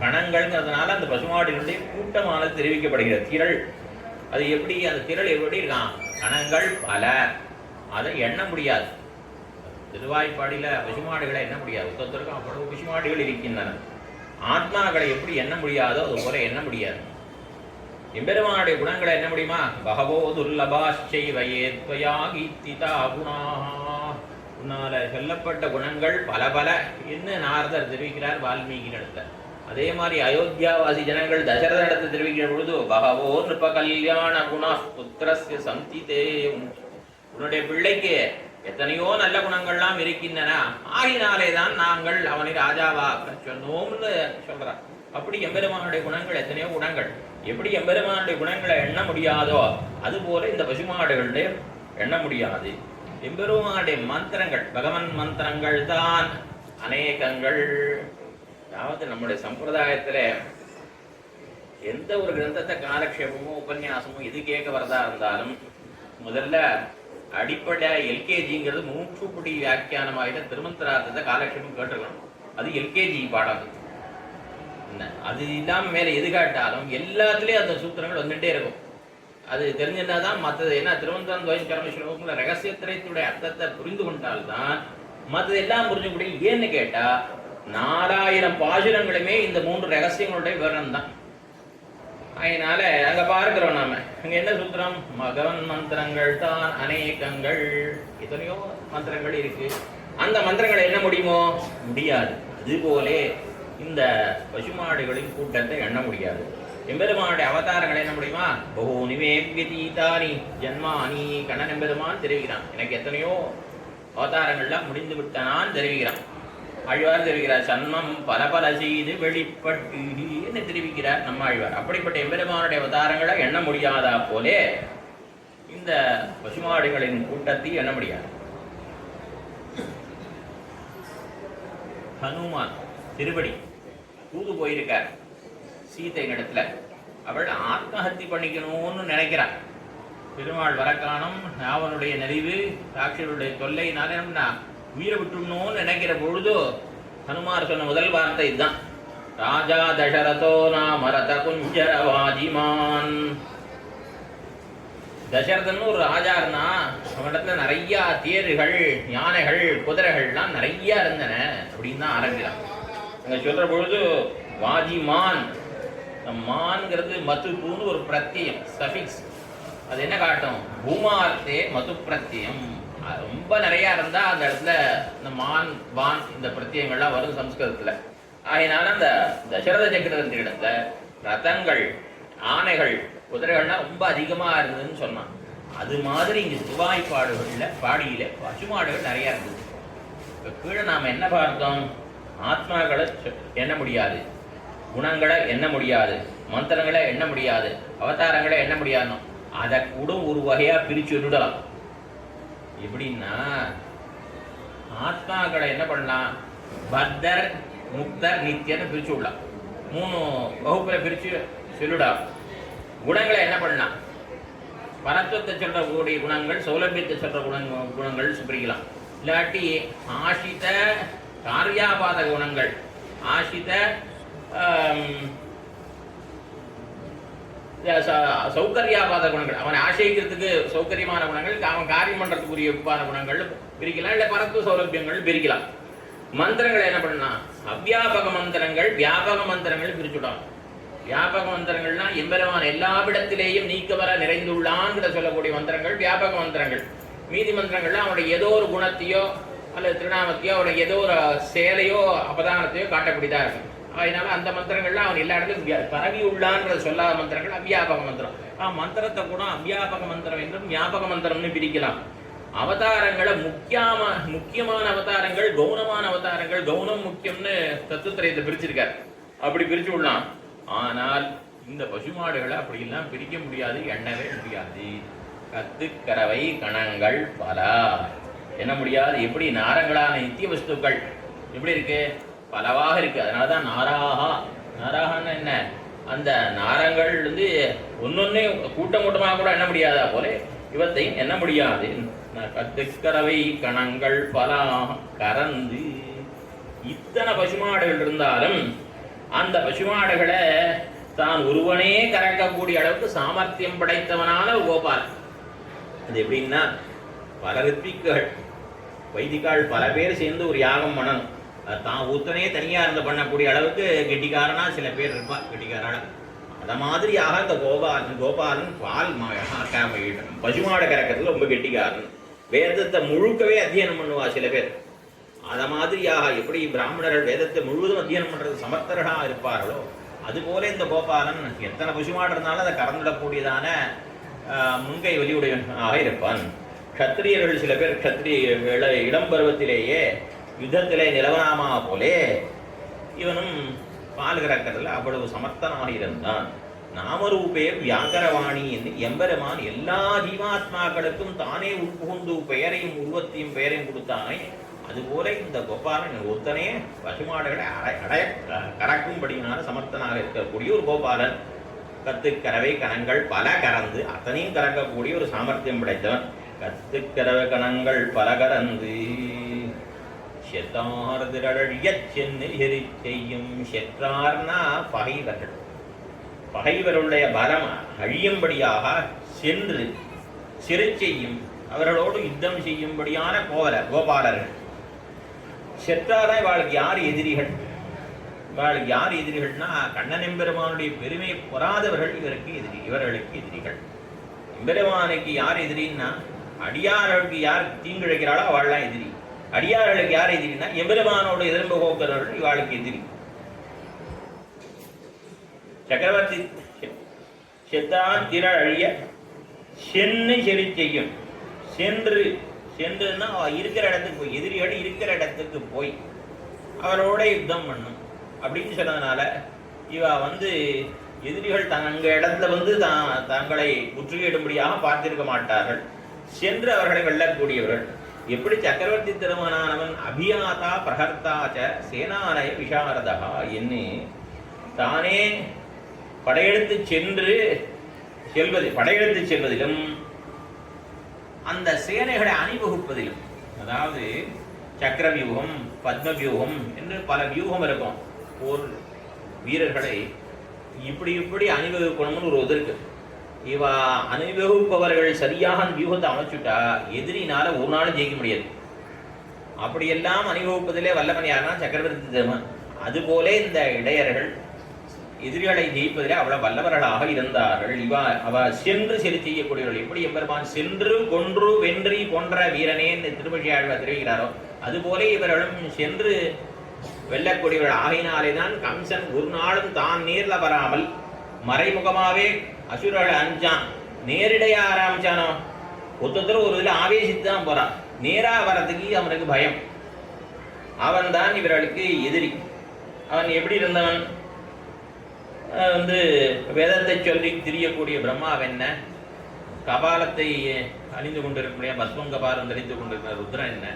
கணங்கள்ங்கிறதுனால அந்த பசுமாடுகளுடைய கூட்டமானது தெரிவிக்கப்படுகிறது. திரள், அது எப்படி, அந்த திரள் எப்படி இருக்கான்? கணங்கள் பல, அதை எண்ண முடியாது. திருவாய்ப்பாடியில பசுமாடுகளை எண்ண முடியாது. ஒருத்தருக்கும் அவ்வளவு பசுமாடுகள் இருக்கின்றன. ஆத்மாக்களை எப்படி எண்ண முடியாதோ அது போல எண்ண முடியாது. எம்பெருமானுடைய குணங்களை என்ன முடியுமா? பகவோ துர்லபாச்சைவயேத்வயாகீதிதா குணாஹா. உன்னால சொல்லப்பட்ட குணங்கள் பல பல என்ன நாரதர் தெரிவிக்கிறார் வால்மீகி இடத்துல. அதே மாதிரி அயோத்தியாவாசி ஜனங்கள் தசரதனிடத்தை தெரிவிக்கிற பொழுது பகவோ நிருப கல்யாண குணா புத்திரஸ்ய சந்திதே, உன்னுடைய பிள்ளைக்கு எத்தனையோ நல்ல குணங்கள்லாம் இருக்கின்றன, ஆகினாலே தான் நாங்கள் அவனை ராஜாவாக்க சொன்னோம்னு சொல்றார். அப்படி எம்பெருமானுடைய குணங்கள் எத்தனையோ குணங்கள், எப்படி எம்பெருமானுடைய குணங்களை எண்ண முடியாதோ அதுபோல இந்த பசுமாடுகளுடைய எண்ண முடியாது. எம்பெருமானுடைய மந்திரங்கள், பகவன் மந்திரங்கள் தான் அநேகங்கள். அதாவது நம்முடைய சம்பிரதாயத்துல எந்த ஒரு கிரந்தத்தை காலக்ஷேபமோ உபன்யாசமோ எது கேட்க வரதா இருந்தாலும் முதல்ல அடிப்படை எல்கேஜிங்கிறது மூச்சுப்படி வியாக்கியானமாயிட்ட திருமந்திரார்த்தத்தை காலக்ஷேபம் கேட்டுக்கணும். அது எல்கேஜி பாடம். என்ன அது இல்லாமல் மேலே எது காட்டாலும் எல்லாத்துலேயும் அந்த சூத்திரங்கள் வந்துட்டே இருக்கும். அது தெரிஞ்சிருந்தா தான் மற்றது. ஏன்னா திருவந்தரம் துவயம் கர்ம ஸ்லோகங்கள ரகசியத்திரைத்துடைய அர்த்தத்தை புரிந்து கொண்டால்தான் மற்றது எல்லாம் புரிஞ்ச முடியும். ஏன்னு கேட்டா 4000 பாசுரங்களுமே இந்த 3 ரகசியங்களுடைய விவரம் தான். அதனால அங்க பார்க்கிறோம் நாம அங்க என்ன சூத்திரம், மகவன் மந்திரங்கள் தான் அநேகங்கள். எத்தனையோ மந்திரங்கள் இருக்கு, அந்த மந்திரங்களை என்ன முடியுமோ முடியாது. அதுபோலே இந்த பசுமாடுகளின் கூட்டத்தை எண்ண முடியாது. எம்பெருமானுடைய அவதாரங்களை என்ன முடியுமா, பகூனிமே வியதீதானி ஜன்மானி, கண்ணன் எம்பெருமான் தெரிவிக்கிறான். எனக்கு எத்தனையோ அவதாரங்கள்லாம் முடிந்து விட்டனான் தெரிவிக்கிறான். ஆழ்வார் தெரிவிக்கிறார், சன்மம் பல பல செய்து வெளிப்பட்டு என்று தெரிவிக்கிறார் நம்ம ஆழ்வார். அப்படிப்பட்ட எம்பெருமானுடைய அவதாரங்களை எண்ண முடியாதா போலே இந்த பசுமாடுகளின் கூட்டத்தை எண்ண முடியாது. ஹனுமான் திருவடி தூது போயிருக்கார் சீதை இடத்துல. அவள் ஆத்மஹத்தி பண்ணிக்கணும்னு நினைக்கிறார். பெருமாள் வரக்கானம், அவனுடைய நெறிவு, சாட்சியருடைய தொல்லையினால உயிரை விட்டுணும்னு நினைக்கிற பொழுது ஹனுமார் சொன்ன முதல் வார்த்தை இதுதான், ராஜா தசரதோ நாமரத குஞ்சரவாஜிமான். தசரதன்னு ஒரு ராஜா இருந்தா, அவனிடத்துல நிறைய தேர்கள், யானைகள், குதிரைகள்லாம் நிறைய இருந்தன அப்படின்னு தான் ஆரம்பிக்கிறான். அங்க சொல்ற பொழுது வாஜிமான், மான்கிறது மத்துன்னு ஒரு பிரத்யம், சஃபிக்ஸ். அது என்ன காட்டும், பூமார்த்தே மது பிரத்யம். ரொம்ப நிறைய இருந்தா அந்த இடத்துல இந்த மான் வான் இந்த பிரத்யங்கள்லாம் வரும் சம்ஸ்கிருதத்துல. அதனால அந்த தசரத சக்கரவர்த்தி இடத்துல ரதங்கள், ஆனைகள், குதிரைகள்லாம் ரொம்ப அதிகமா இருந்ததுன்னு சொன்னான். அது மாதிரி இங்க திருவாய்ப்பாடுகள்ல பாடியில பசுமாடுகள் நிறைய இருந்தது. இப்ப கீழே நாம என்ன பார்த்தோம், ஆத்மாக்களை எண்ண முடியாது, குணங்களை எண்ண முடியாது, மந்திரங்களை எண்ண முடியாது, அவதாரங்களை எண்ண முடியாதுன்னு அதை கூட ஒரு வகையா பிரிச்சு விடலாம். எப்படின்னா ஆத்மாக்களை என்ன பண்ணலாம், பத்தர், முக்தர், நித்தியன்னு பிரிச்சு விடலாம். 3 வகுப்புல பிரிச்சு சொல்லிடலாம். குணங்களை என்ன பண்ணலாம், பரத்துவத்தை சொல்ற கூடிய குணங்கள், சௌலபியத்தை சொல்ற குணங்கள் பிரிக்கலாம். இல்லாட்டி ஆசித காரியாபாத குணங்கள், ஆசித சௌகரியாபாத குணங்கள், அவனை ஆசைக்கிறதுக்கு சௌகரியமான குணங்கள், அவன் காரியம் பண்றதுக்குரிய உப்பான குணங்கள் பிரிக்கலாம். இல்லை பரத்துவ சௌலபியங்கள் பிரிக்கலாம். மந்திரங்களை என்ன பண்ணலாம், அவ்வியாபக மந்திரங்கள், வியாபக மந்திரங்கள் பிரிச்சுட்டான். வியாபக மந்திரங்கள்னா எம்பெருமான் எல்லாவிடத்திலேயும் நீக்க வர நிறைந்துள்ளான்கிற சொல்லக்கூடிய மந்திரங்கள் வியாபக மந்திரங்கள். மீதி மந்திரங்கள்லாம் அவனுடைய ஏதோ ஒரு குணத்தையோ அல்லது திருநாமத்தையோ அவனுடைய ஏதோ ஒரு செயலையோ அபதானத்தையோ காட்டக்கூடியதா இருக்கும். அதனால அந்த மந்திரங்கள்லாம் அவன் எல்லா இடத்துலையும் பரவி உள்ளான்ற சொல்லாத மந்திரங்கள் அவ்வியாபக மந்திரம். மந்திரத்தை கூட அவ்வியாபக மந்திரம் என்றும் வியாபக மந்திரம்னு பிரிக்கலாம். அவதாரங்களை முக்கியமான அவதாரங்கள், கௌனமான அவதாரங்கள், கௌனம் முக்கியம்னு தத்துவத்திரயத்தை பிரிச்சிருக்கார். அப்படி பிரிச்சு விடலாம். ஆனால் இந்த பசுமாடுகளை அப்படிலாம் பிரிக்க முடியாது, எண்ணவே முடியாது. கத்துக்கறவை கணங்கள் பல என்ன முடியாது. எப்படி நாரங்களான நித்திய வஸ்துக்கள் எப்படி இருக்கு, பலவாக இருக்கு. அதனாலதான் நாராகா. நாராகன்னு என்ன, அந்த நாரங்கள் ஒன்னொன்னே கூட்டமாக கூட எண்ண முடியாதா போல இவத்தையும் எண்ண முடியாது. கத்துக்கறவை கணங்கள் பல கறந்து. இத்தனை பசுமாடுகள் இருந்தாலும் அந்த பசுமாடுகளை தான் ஒருவனே கறக்கக்கூடிய அளவுக்கு சாமர்த்தியம் படைத்தவனான கோபால். அது எப்படின்னா, பல ரித்விக்குகள், வைதிகால் பல பேர் சேர்ந்து ஒரு யாகம் பண்ணணும். தான் ஒருத்தனே தனியா இருந்து பண்ணக்கூடிய அளவுக்கு கெட்டிக்காரனா சில பேர் இருப்பா, கெட்டிக்காரான. அத மாதிரியாக இந்த கோபாலன் பால் பசுமாடு கறக்கிறதுல ரொம்ப கெட்டிக்காரன். வேதத்தை முழுக்கவே அத்தியனம் பண்ணுவா சில பேர். அத மாதிரியாக எப்படி பிராமணர்கள் வேதத்தை முழுவதும் அத்தியனம் பண்றது சமர்த்தர்களாக இருப்பார்களோ அதுபோல இந்த கோபாலன் எத்தனை பசுமாடு இருந்தாலும் அதை கறந்துடக்கூடியதான முன்கை வலியுடையவனாக இருப்பான். க்ஷத்திரியர்கள் சில பேர் க்ஷத்திரிய இளம் பருவத்திலேயே யுத்தத்திலே நிலவனாமா போலே இவனும் பால் கறக்கிறதுல அவ்வளவு சமர்த்தனாக இருந்தான். நாமரூபே வியாகரவாணி என்று எம்பெருமான் எல்லா ஜீவாத்மாக்களுக்கும் தானே உட்புகுந்து பெயரையும் உருவத்தையும் பெயரையும் கொடுத்தானே அதுபோல இந்த கோபாலன் ஒருத்தனே பசுமாடுகளை அடைய கறக்கும்படியான சமர்த்தனாக இருக்கக்கூடிய ஒரு கோபாலன். கத்துக்கறவை கணங்கள் பல கறந்து அத்தனையும் கறக்கக்கூடிய ஒரு சாமர்த்தியம் படைத்தவன். கத்துக்கறவை கணங்கள் பல கறந்து செய்யும் செற்றார்னா பகைவர்கள். பகைவருடைய பலம் அழியும்படியாக சென்று சிறை செய்யும் அவர்களோடு யுத்தம் செய்யும்படியான கோபாலர்கள். செற்றாராய் இவாளுக்கு யார் எதிரிகள்? இவாளுக்கு யார் எதிரிகள்னா கண்ணன் எம்பெருமானுடைய பெருமையை பொறாதவர்கள் இவர்களுக்கு எதிரிகள். எம்பெருமானுக்கு யார் எதிரின்னா அடியார்களுக்கு யார் தீங்கிழைக்கிறாளோ அவள்லாம் எதிரி. அடியார்களுக்கு யார் எதிரின்னா எம்பெருமானோட எதிர்ப்பு போக்குறவர்கள் இவாளுக்கு எதிரி. சக்கரவர்த்தி செத்தான் திரள் அழிய சென்னு செறி செய்யும். சென்றுன்னா இருக்கிற இடத்துக்கு போய் எதிரிகள் இருக்கிற இடத்துக்கு போய் அவரோட யுத்தம் பண்ணும் அப்படின்னு சொன்னதுனால இவ எதிரிகள் தங்க இடத்துல தங்களை முற்றுகையிடும்படியாக பார்த்திருக்க மாட்டார்கள். சென்று அவர்களை வெல்லக்கூடியவர்கள். எப்படி சக்கரவர்த்தி திருமணானவன் அபியாதா பிரகர்த்தாச்ச சேனானய விஷாரதா என்று தானே படையெடுத்து செல்வதிலும் அந்த சேனைகளை அணிவகுப்பதிலும், அதாவது சக்கர வியூகம் பத்ம வியூகம் என்று பல வியூகம் இருக்கும். போர் வீரர்களை இப்படி அணிவகுக்கணும்னு ஒரு இருக்கு. இவ அணிவகுப்பவர்கள் சரியாக வியூகத்தை அமைச்சுட்டா எதிரினால ஒரு நாளும் ஜெயிக்க முடியாது. அப்படியெல்லாம் அணிவகுப்பதிலே வல்லவன் யாருன்னா சக்கரவர்த்தி திருமன். அதுபோல இந்த இடையர்கள் எதிரிகளை ஜெயிப்பதிலே அவ்வளவு வல்லவர்களாக இருந்தார்கள். அவ சென்று சரி செய்யக்கூடியவர்கள். எப்படி எம்பெருமான் சென்று கொன்று வென்றி கொன்ற வீரனே திருமழியாழ்வார் தெரிவிக்கிறாரோ அதுபோல இவர்களும் சென்று வெல்லக்கூடியவர்கள் ஆகினாலேதான் கம்சன் ஒரு நாளும் தான் நேர்ல வராமல் மறைமுகமாவே அசுரர்கள் அஞ்சான். நேரிடையா ஆரம்பிச்சானோ ஒருத்தர் ஒரு இதில் ஆவேசித்து தான் போறான். நேரா வரதுக்கு அவனுக்கு பயம். அவன் தான் இவர்களுக்கு எதிரி. அவன் எப்படி இருந்தவன்? வேதத்தை சொல்லி திரியக்கூடிய பிரம்மாவென்ன, கபாலத்தை அணிந்து கொண்டிருக்கக்கூடிய பஸ்வம் கபாலம் தரித்து கொண்டிருக்கிற ருத்ரன் என்ன,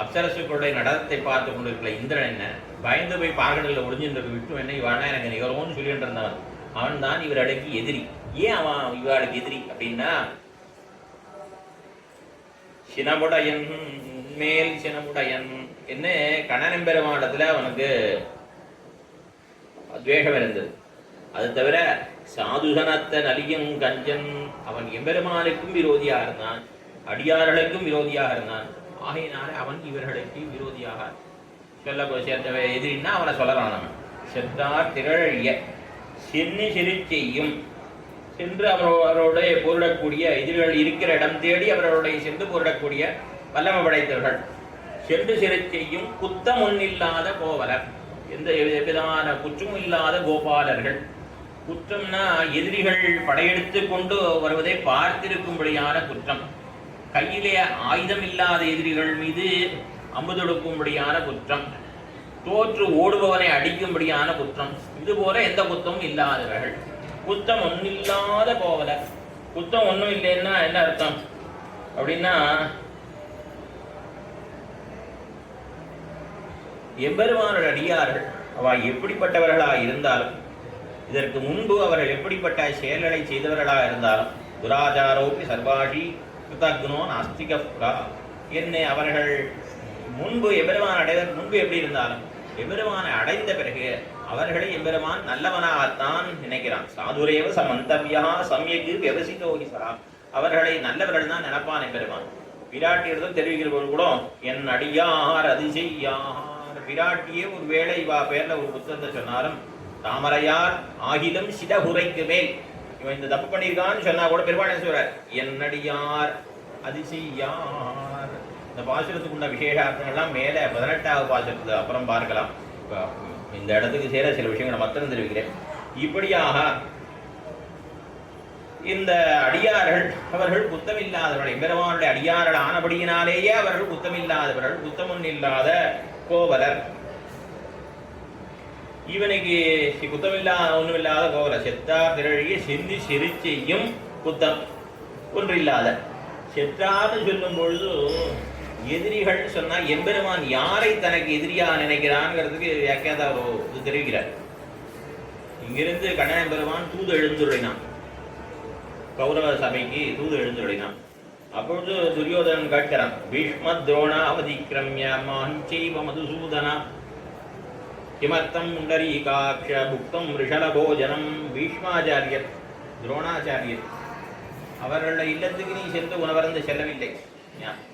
அப்சரசுக்களுடைய நடனத்தை பார்த்து கொண்டிருக்கிற இந்திரன் என்ன, பயந்து போய் பாகடலில் ஒளிஞ்சிருந்த விஷ்ணு என்ன, இவனா எனக்கு நிகரோன்னு சொல்லிட்டு இருந்தவன். அவன் தான் இவர்களுக்கு எதிரி. ஏன் அவன் இவளுக்கு எதிரி அப்படின்னா சினமுடையன் மேல் சினமுடையன் என்ன கண்ணனெம்பெருமானத்துல அவனுக்கு துவேஷம் இருந்தது. அது தவிர சாதுசனத்த நலியும் கஞ்சன் அவன் எம்பெருமானுக்கும் விரோதியாக இருந்தான், அடியார்களுக்கும் விரோதியாக இருந்தான். ஆகையினால அவன் இவர்களுக்கு விரோதியாக சொல்ல எதிரின்னா அவனை சொல்லலாம். அவன் சென்றார் திரழிய சென்னி சிறு செய்யும். சென்று அவரோடைய போரிடக்கூடிய எதிரிகள் இருக்கிற இடம் தேடி அவர்களுடைய சென்று போரிடக்கூடிய வல்லமை படைத்தவர்கள். சென்று சிறு செய்யும் குத்தம் ஒன்னில்லாத கோவலர். எந்த விதமான குற்றமும் இல்லாத கோபாலர்கள். குற்றம்னா எதிரிகள் படையெடுத்து கொண்டு வருவதை பார்த்திருக்கும்படியான குற்றம். கையிலே ஆயுதம் இல்லாத எதிரிகள் மீது அம்பு தொடுக்கும்படியான குற்றம். தோற்று ஓடுபவனை அடிக்கும்படியான குற்றம். இதுபோல எந்த குற்றமும் இல்லாதவர்கள். குற்றம் ஒன்னில்லாத கோவலர். குற்றம் ஒன்றும் இல்லைன்னா என்ன அர்த்தம் அப்படின்னா எம்பெருமானோட அடியார்கள் அவ எப்படிப்பட்டவர்களாக இருந்தாலும், இதற்கு முன்பு அவர்கள் எப்படிப்பட்ட செயல்களை செய்தவர்களாக இருந்தாலும், துராச்சாரோப்பி சர்வாஷி கிருதக்னோ நாஸ்திகா என்ன அவர்கள் முன்பு எம்பெருமான் அடைவதற்கு முன்பு எப்படி இருந்தாலும் எம்பெருமானை அடைந்த பிறகு அவர்களை எம்பெருமான் நல்லவனாகத்தான் நினைக்கிறான். சாதுரேவ சமந்தவியா சமயக்கு விவசித்தோகி சரா. அவர்களை நல்லவர்கள் தான் நினைப்பான் எம்பெருமான். பிராட்டியிடம் தெரிவிக்கிறவர்கள் கூட என் அடியார் அதிசையார். பிராட்டியே ஒரு வேளை இவா பேர்ல ஒரு புத்தகத்தை சொன்னாலும் தாமரையார் ஆகிலும் சிடகுரைக்கு மேல் இவன் இந்த தப்பு பண்ணியிருக்கான்னு சொன்னா கூட பெருமாள் சொல்றார் என்னடியார் அதிசையார். இந்த பாசுரத்துக்குண்ட விசேஷார்த்தங்கள்லாம் மேலே 18வது பாசுரத்துக்கு அப்புறம் பார்க்கலாம். இப்போ இந்த இடத்துக்கு சேர சில விஷயங்களை மாத்திரம் தெரிவிக்கிறேன். இப்படியாக இந்த அடியார்கள் அவர்கள் குத்தமில்லாதவர்கள், எம்பெருமானுடைய அடியார்கள் ஆனபடியினாலேயே அவர்கள் குத்தமில்லாதவர்கள், குத்தமுன் இல்லாத கோவலர். இவனுக்கு ஒன்றுமில்லாத கோவலர் செத்தார் திரழிய சிந்தி சிரிச்சையும் குத்தம் ஒன்றில்லாத. செத்தார்னு சொல்லும் பொழுது எதிரிகள் சொன்னா எம்பெருமான் யாரை தனக்கு எதிரியா நினைக்கிறான்ங்கிறதுக்கு வியாக்கியாதா இது தெரிவிக்கிறார். இங்கிருந்து கண்ணன் பெருமான் தூது எழுந்துள்ளினான், கௌரவ சபைக்கு தூது எழுந்துள்ளினான். அப்பொழுது துரியோதனன் கேட்கிறான், பீஷ்ம துரோணா அவதிக்கிரமிய மாஞ்சைவ மதுசூதனா கிமர்த்தம் முண்டரீகாட்ச புக்தம் ரிஷலபோஜனம். பீஷ்மாச்சாரியர் துரோணாச்சாரியர் அவர்களுடைய இல்லத்துக்கு நீ சென்று உணவருந்து செல்லவில்லை.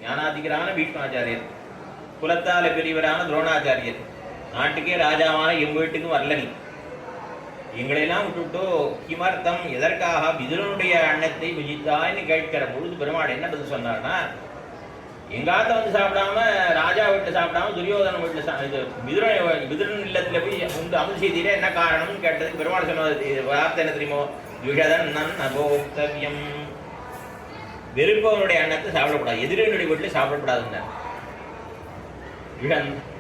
ஞானாதிகரான பீஷ்மாச்சாரியர், குலத்தால பெரியவரான துரோணாச்சாரியர், நாட்டுக்கே ராஜாவான எம் வீட்டுக்கும் வரல. நீ எங்களையெல்லாம் விட்டுவிட்டோ கிமர்த்தம் எதற்காக விதுரனுடைய அன்னத்தை புஜித்தான்னு கேட்கிற பொழுது பெருமாள் என்ன பதில் சொன்னார்னா, எங்காத்த வந்து சாப்பிடாம ராஜா வீட்டில் சாப்பிடாம துரியோதன வீட்டில் இது விதுரன் இல்லத்துல போய் உண்டு அமல் செய்தீரே என்ன காரணம்னு கேட்டதுக்கு பெருமாள் சொன்னது வார்த்தை என்ன தெரியுமோ, விஷதன் நபோக்தவ்யம், வெறுப்பவனுடைய அன்னத்தை சாப்பிடக்கூடாது, எதிரினுடைய வீட்டில் சாப்பிடக்கூடாதுன்னு.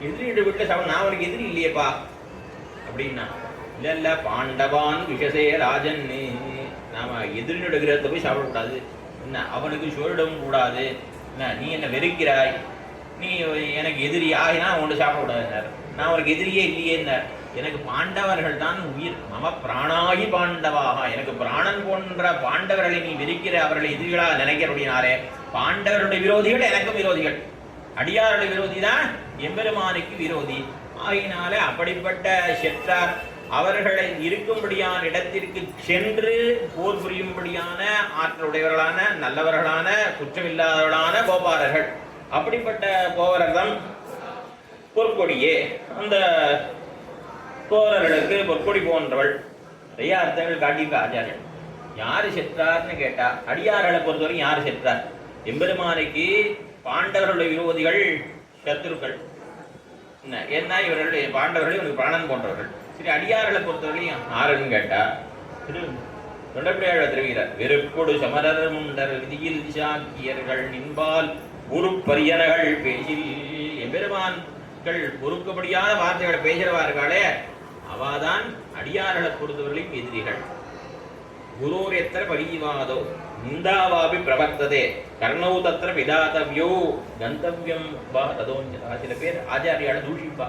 எதிரியுடைய வீட்டில் சாப்பிட நான் அவனுக்கு எதிரி இல்லையேப்பா அப்படின்னா, இல்ல பாண்டவான் விஷசே ராஜன், நாம எதிரினுடைய கிரகத்தை போய் சாப்பிடக்கூடாது, என்ன அவனுக்கு சோழிடவும் கூடாது, என்ன நீ என்ன வெறுக்கிறாய், நீ எனக்கு எதிரி ஆகினா ஒன்று சாப்பிடக்கூடாதுன்னார். நான் அவனுக்கு எதிரியே இல்லையேன்னார். எனக்கு பாண்டவர்கள் தான் உயிர், மம பிராணாகி பாண்டவாக, எனக்கு பிராணன் போன்ற பாண்டவர்களை நீ வெறுக்கிற அவர்களை எதிரிகளாக நினைக்கிறபடினாலே பாண்டவருடைய விரோதிகள் எனக்கும் விரோதிகள், அடியாருடைய விரோதி தான் எம்பெருமானுக்கு விரோதி. ஆகினாலே அப்படிப்பட்ட செற்றார் அவர்களை இருக்கும்படியான இடத்திற்கு சென்று போர் புரியும்படியான ஆற்றலுடையவர்களான நல்லவர்களான குற்றமில்லாதவர்களான கோபாலர்கள். அப்படிப்பட்ட கோவலர்தான் பொற்கொடியே. அந்த கோவலர்களுக்கு பொற்கொடி போன்றவள் நிறைய அர்த்தங்கள் காட்டியிருக்க ஆச்சாரியன். யாரு செற்றார்னு கேட்டா, அடியார்களை பொறுத்தவரைக்கும் யாரு செற்றார், எம்பெருமானைக்கு பாண்டவர்களுடைய விரோதிகள் சத்துருக்கள். என்ன இவர்களுடைய பாண்டவர்கள் இவனுக்கு பிராணன் போன்றவர்கள். சரி, அடியார்களை பொறுத்தவரையும் ஆறுன்னு கேட்டா தொண்டப்பிரியாழ தெரிவிக்கிறார், வெறுப்பொடு சமரர் முண்டர் விதியில் சாக்கியர்கள் நின்பால் உருப்பரியனகள் பேசில். எம்பெருமான்கள் பொறுக்கப்படியான வார்த்தைகளை பேசுறவார்களே அவாதான் அடியார்களை பொறுத்தவர்களையும் எதிரிகள். குரோர் எத்தனை பரிவாதோ நிந்தாவாபி பிரவர்த்ததே கர்ணௌ தத்திர விதாதவ்யோ கந்தவ்யம் வா ததோஞ்சதா. சில பேர் ஆச்சாரியால தூஷிப்பா,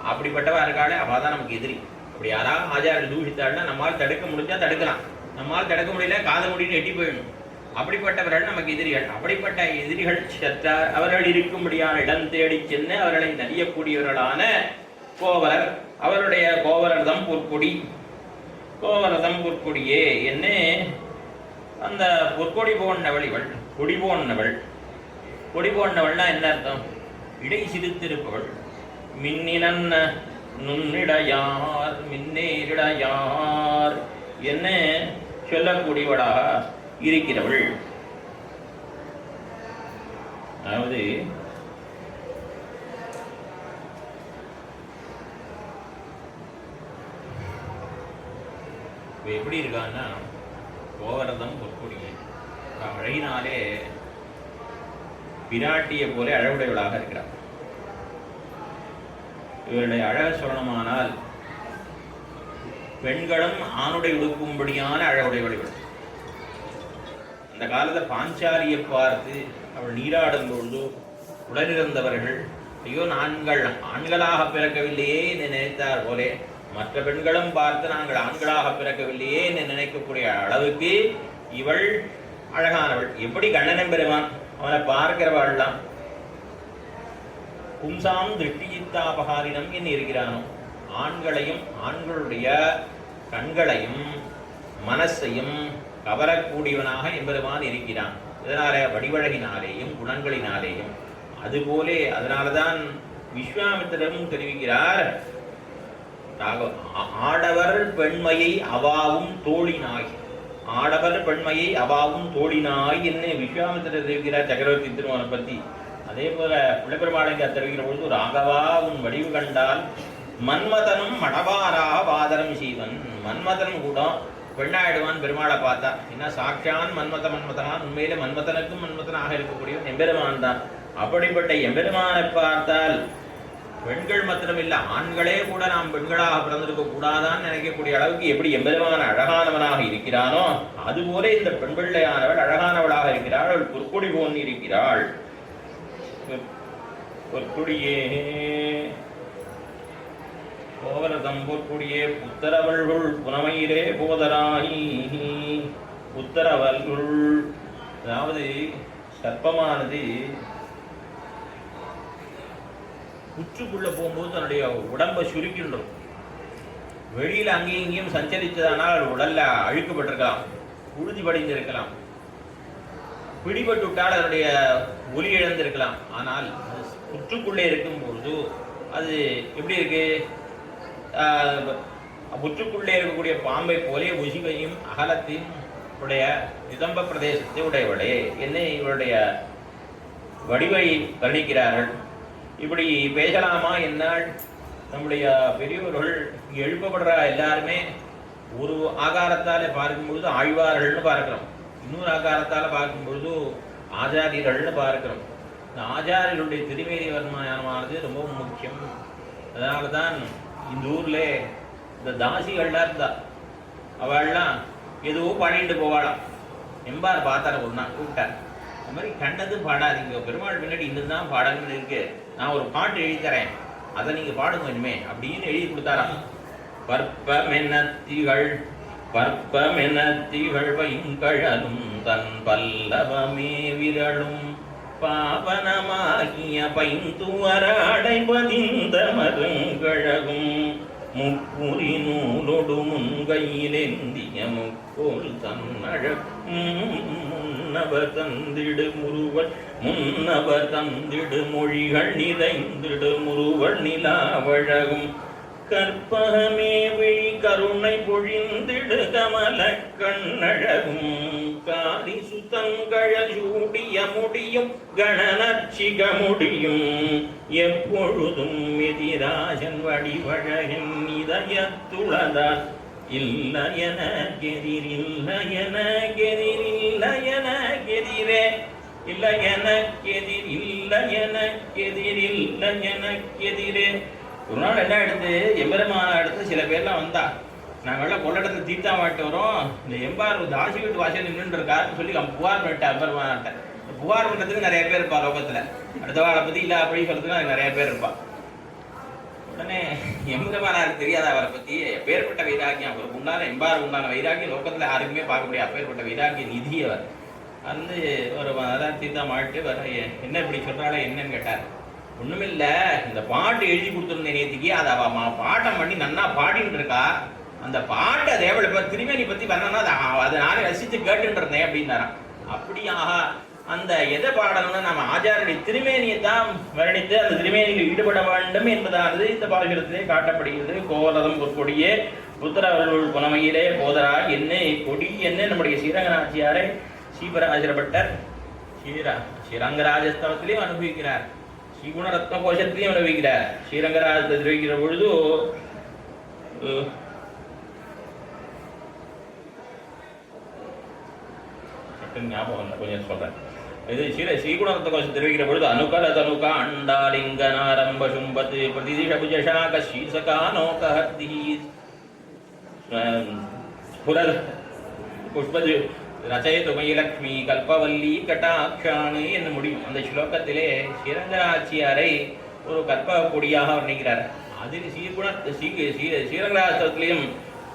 அப்படிப்பட்டவா இருக்காளே அவள் தான் நமக்கு எதிரி. அப்படி யாராவது ஆச்சாரிய தூஷித்தாள்னா நம்மால் தடுக்க முடிஞ்சா தடுக்கலாம், நம்மால் தடுக்க முடியல காத முடின்னு எட்டி போயிடணும். அப்படிப்பட்டவர்கள் நமக்கு எதிரிகள். அப்படிப்பட்ட எதிரிகள் சற்றார் அவர்கள் இருக்கும்படியான இடம் தேடி சென்று அவர்களை நடியக்கூடியவர்களான கோவலர். அவருடைய கோவலர்தம் பொற்கொடி, கோவலர்தம் பொற்கொடியே என்ன அந்த பொற்கொடி போன்னவள் இவள். கொடி போன்னவள், கொடி போன்னவள்னா என்ன அர்த்தம், இடை சிரித்திருப்பவள். மின்னினன் நுண்ணிடையார் மின்னேரிடையார் என்ன சொல்லக்கூடியவளாக இருக்கிறவள். அதாவது எப்படி இருக்கான்னா, கோவரதம் பொற்கொடியே அழகினாலே பிராட்டியை போல அழகுடையவளாக இருக்கிறார். இவருடைய அழக சொல்லணுமானால் பெண்களும் ஆணுடை உடுக்கும்படியான அழகுடையவள். அந்த காலத்தில் பாஞ்சாலியை பார்த்து அவள் நீராடும் பொழுது உடனிருந்தவர்கள், ஐயோ நாங்கள் ஆண்களாக பிறக்கவில்லையே என்று நினைத்தார் போலே மற்ற பெண்களும் பார்த்து நாங்கள் ஆண்களாக பிறக்கவில்லையே என்று நினைக்கக்கூடிய அளவுக்கு இவள் அழகானவள். எப்படி கண்ணனம் பெறுவான், அவனை பார்க்கிறவாள்லாம் பும்சாம் திருஷ்டியித்தாபகாரினம் என்று இருக்கிறானோ, ஆண்களையும் ஆண்களுடைய கண்களையும் மனசையும் கவரக்கூடியவனாக எம்பெருமான் இருக்கிறான். இதனால வடிவழகினாலேயும் குணங்களினாலேயும். அதுபோலே அதனால்தான் விஸ்வாமித்திரரும் தெரிவிக்கிறார், ஆடவர் பெண்மையை அவாவும் தோழினாய், ஆடவர் பெண்மையை அவாவும் தோழினாய் என்று விஸ்வாமித்திரர் தெரிவிக்கிறார் சக்கரவர்த்தி திருமணம் பற்றி. அதே போல பிள்ளைப்பெருமாளைங்க தெரிவிக்கிற பொழுது ராகவா உன் வடிவு கண்டால் மன்மதனும் மடவாரா வாதரம் செய்வன். மன்மதன் கூட பெண்ணாயிடுவான் பெருமாளை பார்த்தா. ஏன்னா சாட்சான் மன்மதனான், உண்மையிலே மன்மதனுக்கும் மன்மதனாக இருக்கக்கூடிய எம்பெருமான் தான். அப்படிப்பட்ட எம்பெருமானை பார்த்தால் பெண்கள் மாத்திரமில்லை, ஆண்களே கூட நாம் பெண்களாக பிறந்திருக்க கூடாதான்னு நினைக்கக்கூடிய அளவுக்கு எப்படி எம்பெருமான் அழகானவனாக இருக்கிறானோ அதுபோல இந்த பெண் பிள்ளையானவள் அழகானவளாக இருக்கிறாள். அவள் பொற்கொடி போன் இருக்கிறாள். பொற்கொடியே கோவரதம் பொற்கொடியே புத்தரவள்கள் புனமையிலே போதராகி. புத்தரவள்கள் அதாவது சர்ப்பமானது புற்றுக்குள்ள போகும்போது தன்னுடைய உடம்பை சுருக்கின்றோம். வெளியில் அங்கேயும் இங்கேயும் சஞ்சரித்ததானால் உடல்ல அழுக்கப்பட்டிருக்கலாம், உறுதி படிந்திருக்கலாம், பிடிபட்டு விட்டால் அதனுடைய ஒலி இழந்திருக்கலாம். ஆனால் புற்றுக்குள்ளே இருக்கும்பொழுது அது எப்படி இருக்கு? புற்றுக்குள்ளே இருக்கக்கூடிய பாம்பை போலே உசிவையும் அகலத்தையும் உடைய நிதம்ப பிரதேசத்தை உடையவளே என்ன இவருடைய வடிவை வர்ணிக்கிறார்கள். இப்படி பேசலாமா என்னால் நம்முடைய பெரியவர்கள் எழுப்பப்படுற எல்லாருமே ஒரு ஆகாரத்தால் பார்க்கும்பொழுது ஆழ்வார்கள்னு பார்க்கிறோம், இன்னொரு ஆகாரத்தால் பார்க்கும்பொழுது ஆச்சாரியர்கள்னு பார்க்கிறோம். இந்த ஆச்சாரியர்களுடைய திருமேனி வருமானமானது ரொம்ப முக்கியம். அதனால தான் இந்த ஊர்ல இந்த தாசிகள்லாம் இருந்தா அவள்லாம் எதுவோ பாடிட்டு போவாளாம். எம்பார் பார்த்தார ஒரு நாள் கூப்பிட்டார், இந்த மாதிரி கண்டது பாடாதீங்க, பெருமாள் பின்னாடி இன்னும் தான் பாடங்கன்னு இருக்கு, நான் ஒரு பாட்டு எழுதி தரேன், அதை நீங்க பாடுங்க இனிமே அப்படின்னு எழுதி கொடுத்தாராம். பற்பமெனத்திகள் பைங்கழலும் தன் பல்லவமே விரலும் பாவனமாகிய பைந்துவராடை பதிந்த மருங்கழகும் முப்புரி நூலொடு முன்கையிலேந்திய முக்கோல் முன்னவர் தந்திடு மொழிகள் நிறைந்திடு முருவள் நிலாவழகும் கற்பகமே விழி கருணை பொழிந்திடு கமல கண்ணழகும் காரி சுதங்கழ சூடிய முடியும் கணநர்ச்சிக முடியும் எப்பொழுதும் எதிராஜன் வடிவழகன் இதயத்துளதால் இல்லயன கெதிரில்லையன கெதிரில்லையன கெதிரே இல்லயன கெதிர் இல்லயன கெதிரில்லையன கெதிரே. ஒரு நாள் என்ன எடுத்து எம்பெருமான எடுத்து சில பேர்லாம் வந்தா, நாங்கள்லாம் கொள்ளடத்தில் தீர்த்தா மாட்டு வரோம், இந்த எம்பார் தாசி வீட்டு வாசல் நின்று இருக்காருன்னு சொல்லி புகார் பண்ணிட்டேன் எம்பெருமான்ட்ட. புகார் பண்ணுறதுக்கு நிறைய பேர் இருப்பா லோகத்தில், அடுத்தவாளை பற்றி இல்லை அப்படின்னு சொல்றதுக்கு அதுக்கு நிறைய பேர் இருப்பா. உடனே எம்பெருமானாருக்கு தெரியாத அவரை பற்றி எப்பேற்பட்ட வைராக்கியம், அவருக்கு உண்டான எம்பார் உண்டான வைராக்கியம் லோகத்தில் யாருக்குமே பார்க்க முடியாது. அப்பேற்பட்ட வைராக்கிய நிதி அவர் வந்து ஒரு அதான் தீர்த்தா மாட்டு வர என்ன இப்படி சொல்கிறாளே என்னன்னு கேட்டார். ஒண்ணுமில்ல, இந்த பாட்டு எழுதி கொடுத்துருந்தேன் நேற்றுக்கு, அதை பாட்டம் பண்ணி நன்னா பாடின்னு இருக்கா, அந்த பாட்டை தேவளை திருமேனி பத்தி வரணும்னா அதை நானே ரசித்து கேட்டுட்டு இருந்தேன் அப்படின்னாராம். அப்படியாக அந்த எதை பாடணும்னா நம்ம ஆச்சாரிய திருமேனியை தான் வர்ணித்து அந்த திருமேனியில் ஈடுபட வேண்டும் என்பதானது இந்த பாசுரத்திலே காட்டப்படுகிறது. கோவலதம் பொற்கொடியே புத்திரவர்கள் புனமையிலே போதரா என்ன கொடி என்ன நம்முடைய ஸ்ரீரங்கநாச்சியாரை ஸ்ரீபராசரப்பட்டர் ஸ்ரீரங்கராஜஸ்தவத்திலையும் அனுபவிக்கிறார், ஸ்ரீகுணரத்ன கோஷத்திலையும் அனுபவிக்கிறார். ஸ்ரீரங்கராஜத்தை தெரிவிக்கிற பொழுது ஞாபகம் கொஞ்சம் சொல்றேன். இது ஸ்ரீகுணரத்ன கோஷம் தெரிவிக்கிற பொழுது அனுகல தனுகா அண்டாலிங்கனாரம்ப சும்பத்து பிரதிதிஷபுஜஷாக ஸ்ரீசகானோகஹர்தி புஷ்பது ரச்சயதுமை லக்ஷ்மி கல்பவல்லி கட்டாட்சாணி என்று முடியும். அந்த ஸ்லோகத்திலே ஸ்ரீரங்கராச்சியாரை ஒரு கற்ப கொடியாக வர்ணிக்கிறார். அதில் ஸ்ரீரங்கராஜத்திலையும்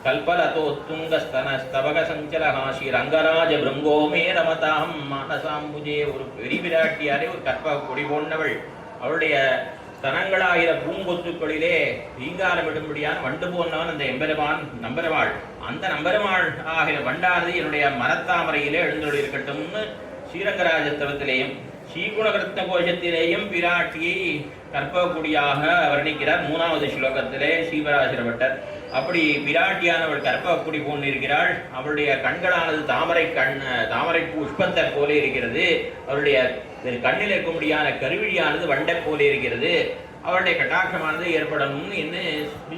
கல்பலதோத்துங்கஸ்தனஸ்தவக சஞ்சலஹா ஸ்ரீரங்கராஜ பிருங்கோமே ரமதாம் மானசாம்புஜே, ஒரு பெரிய விராட்டியாரே ஒரு கற்ப கொடி போன்றவள். அவளுடைய ஸ்தனங்களாகிற பூங்கொத்துக்களிலே ரீங்காரமிடும்படியான வண்டு போன்றவன் அந்த எம்பெருமான் நம்பெருமாள். அந்த நம்பெருமாள் ஆகிற வண்டானது என்னுடைய மரத்தாமரையிலே எழுந்தொழி இருக்கட்டும்னு ஸ்ரீரங்கராஜத்தவத்திலேயும் ஸ்ரீகுணரத்ன கோஷத்திலேயும் பிராட்டியை கற்பக்கூடியாக வர்ணிக்கிறார். 3வது ஸ்லோகத்திலே ஸ்ரீபராசர பட்டர். அப்படி பிராட்டியானவள் கற்பக்குடி போன்று இருக்கிறாள். அவளுடைய கண்களானது தாமரை புஷ்பத்தை போல இருக்கிறது. அவருடைய கண்ணில் இருக்க முடியாத கருவிழியானது வண்டை போல இருக்கிறது. அவருடைய கட்டாட்சமானது ஏற்படணும் என்று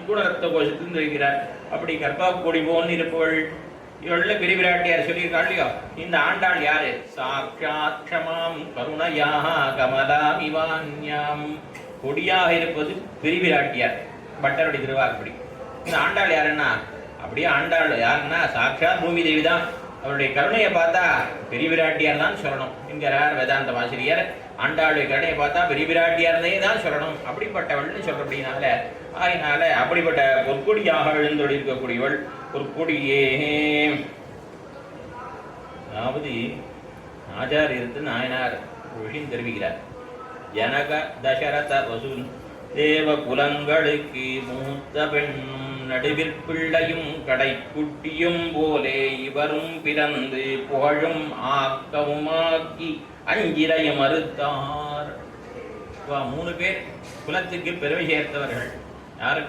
குணரத்த கோஷத்தில் இருக்கிறார். அப்படி கற்பக்குடி போன்று இருப்பவள் இவள்ள பெரிய பிராட்டியார் சொல்லியிருக்காள் இல்லையோ. இந்த ஆண்டாள் யாரு? சாட்சாத் க்ஷமாம் கருணையாக கமலாம் இவான்யாம். கொடியாக இருப்பது பெரிய பிராட்டியார், பட்டருடைய திருவாக்குப்படி. இந்த ஆண்டாள் யாருன்னா அப்படியே ஆண்டாள் யாருன்னா சாட்சாத் பூமி தேவி தான். அவருடைய கருணையை பார்த்தா பெரிய பிராட்டியார் தான் சொல்லணும் என்கிறார் வேதாந்த ஆசிரியர். ஆண்டாளுடைய கருணையை பார்த்தா பெரிய பிராட்டியார்னே தான் சொல்லணும். அப்படிப்பட்டவள்னு சொல்றபடினால அதனால அப்படிப்பட்ட பொற்கொடியாக எழுந்தொழி இருக்கக்கூடியவள் பொற்கொடியே. அதாவது ஆச்சாரியத்து நாயனார் விஷயம் தெரிவிக்கிறார். ஜனக தசரத வசு தேவ குலங்களுக்கு மூத்த பெண்ணும் நடுவிற்பிள்ளையும் கடைக்குட்டியும் போலே இவரும் பிறந்து புகழும் ஆக்கவுமாக்கி அஞ்சிரையும் மறுத்தார். 3 பேர் குலத்துக்கு பெருமை சேர்த்தவர்கள். யாரு?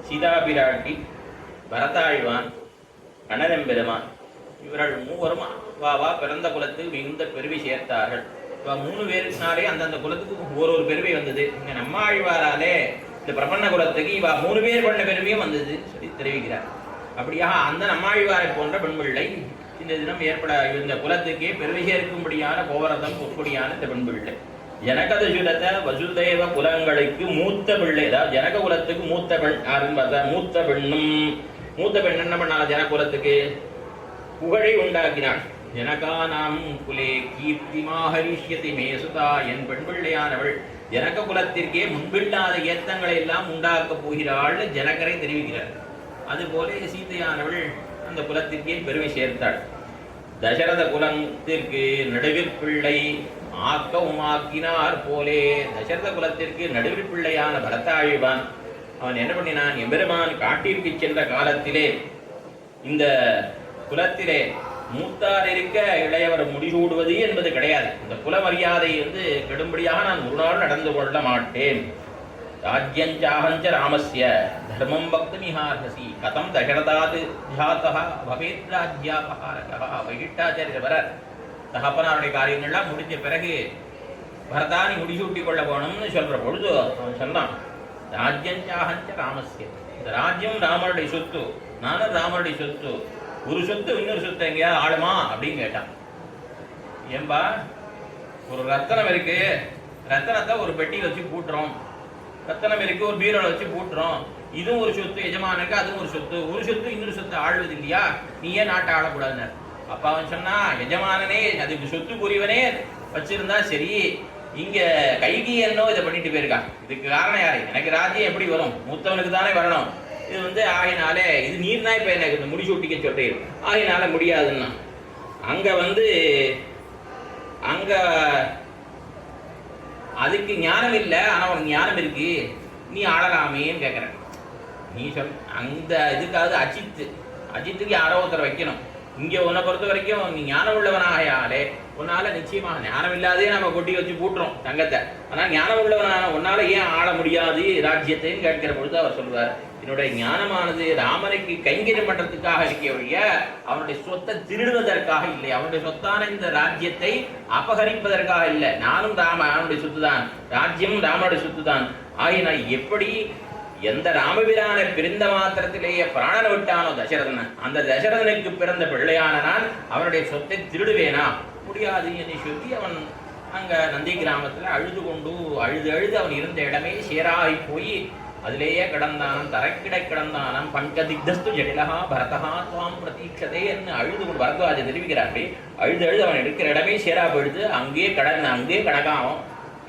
சீதா பிராட்டி, பரதாழ்வான், கண்ணனெம்பெருமான். இவர்கள் மூவரும் வா பிறந்த குலத்துக்கு மிகுந்த பெருமை சேர்த்தார்கள். 3 பேருக்குனாலே அந்தந்த குலத்துக்கு ஒரு பெருமை வந்தது. இங்க நம்மாழ்வாராலே இந்த பிரபன்ன குலத்துக்கு 3 பேர் பண்ண பெருமையும் வந்தது சொல்லி தெரிவிக்கிறார். அப்படியாக அந்த நம்மாழ்வாரை போன்ற பெண்பிள்ளை இந்த தினம் ஏற்பட இந்த குலத்துக்கே பெருமை சேர்க்கும்படியான கோவரதம் பொற்கொடியான இந்த பெண்பிள்ளை. ஜனகதசுரத வசுதேவ குலங்களுக்கு மூத்த பிள்ளை. அதாவது ஜனக குலத்துக்கு மூத்த பெண் யாருன்னு பார்த்தா மூத்த பெண்ணும். மூத்த பெண் என்ன பண்ணாலும் ஜனக குலத்துக்கு புகழை உண்டாக்கினாள். ஜனகானாம் குலே கீர்த்திமாஹரிஷ்யதி மேசுதா. என் பெண் பிள்ளையானவள் ஜனக குலத்திற்கே முன்பில்லாத ஏத்தங்களை எல்லாம் உண்டாக்கப் போகிறாள் ஜனகரை தெரிவிக்கிறார். அதுபோல சீதையானவள் அந்த குலத்திற்கே பெருமை சேர்த்தாள். தசரத குலத்திற்கு நடுவிற் பிள்ளை ஆக்கவுமாக்கினார் போலே தசரத குலத்திற்கு நடுவிற் பிள்ளையான பரதாழ்வான் அவன் என்ன பண்ணினான்? எம்பெருமான் காட்டிற்கு சென்ற காலத்திலே இந்த குலத்திலே மூத்தார் இருக்க இளையவர் முடிசூடுவது என்பது கிடையாது. இந்த குல மரியாதை கெடும்படியாக நான் ஒரு நாள் நடந்து கொள்ள மாட்டேன். ராஜ்யஞ்சாஹஞ்ச ராமஸ்ய தர்மம் பக்தமிஹார்ஹசி கதம் தசரதாத் ஜாதஹ பவேத் ராஜ்யாபஹாரகஹ. வைகிட்டாச்சாரியர் தகப்பனாருடைய காரியங்கள்லாம் முடிஞ்ச பிறகு பரதானி முடிசூட்டி கொள்ள போகணும்னு சொல்ற பொழுது அவன் சொன்னான், ராஜ்யஞ்சாஹஞ்ச ராமஸ்ய. இந்த ராஜ்யம் ராமருடைய சொத்து, நானும் ராமருடைய சொத்து. ஒரு சொத்து இன்னொரு சொத்து எங்கேயாவது ஆளுமா அப்படின்னு கேட்டான். ஏன்பா, ஒரு ரத்தனம் இருக்கு, ரத்தனத்தை ஒரு பெட்டியில் வச்சு பூட்டுறோம். ரத்தனம் இருக்கு, ஒரு பீரோல வச்சு பூட்டுறோம். இதுவும் ஒரு சொத்து எஜமானுக்கு, அதுவும் ஒரு சொத்து. ஒரு சொத்து இன்னொரு சொத்து ஆழ்வது இல்லையா? நீ ஏன் நாட்டை ஆளக்கூடாதுன்னு. அப்ப அவன் சொன்னா, எஜமானனே அதுக்கு சொத்துக்குரியவனே வச்சிருந்தா சரி, இங்க கைகி என்னோ இதை பண்ணிட்டு போயிருக்கான். இதுக்கு காரணம் யாரு? எனக்கு ராஜ்யம் எப்படி வரும்? மூத்தவனுக்கு தானே வரணும். இது ஆகினாலே இது நீர்னா இப்ப எனக்கு முடிசூட்டிக்க சொல்றேன், ஆகினால முடியாதுன்னா அங்க அங்க அதுக்கு ஞானம் இல்லை, ஆனா உனக்கு ஞானம் இருக்கு, நீ ஆளலாமேன்னு கேட்குற. நீ சொல் அந்த இதுக்காவது அஜித்துக்கு யாரோ ஒருத்தர் வைக்கணும். இங்கே உன்னை பொறுத்த வரைக்கும் நீ ஞானம் உள்ளவனாகையாலே உன்னால நிச்சயமாக ஞானம் இல்லாதே நம்ம கொட்டி வச்சு பூட்டுறோம் தங்கத்தை. ஆனால் ஞானம் உள்ளவனான உன்னால ஏன் ஆள முடியாது ராஜ்யத்தைன்னு கேட்கிற பொழுது அவர் சொல்வார், என்னுடைய ஞானமானது ராமனுக்கு கைங்கரியம் பண்றதுக்காக இருக்கைய அவனுடைய சொத்தை திருடுவதற்காக இல்லை, அவனுடைய சொத்தான இந்த ராஜ்யத்தை அபகரிப்பதற்காக இல்லை. நானும் அவனுடைய சொத்து தான், ராஜ்யமும் ராமனுடைய சொத்து தான். ஆகினா எப்படி எந்த ராமபிரானை பிறந்த மாத்திரத்திலேயே பிராணனை விட்டானோ தசரதன், அந்த தசரதனுக்கு பிறந்த பிள்ளையான நான் அவனுடைய சொத்தை திருடுவேனா? முடியாது என்று சொல்லி அவன் அங்க நந்தி கிராமத்துல அழுது அவன் இருந்த இடமே சேராகி போய் அதிலேயே கிடந்தானம், தரைக்கிடை கிடந்தானம். பங்கதிக்தஸ்து ஜடிலஹா பரதஹா துவாம் பிரதீட்சதே என்று அழுது கொண்டு பரத்வாஜ தெரிவிக்கிறார்கள். அழுது அவன் இருக்கிற இடமே சேரா போயிடுது, அங்கே கடக்காம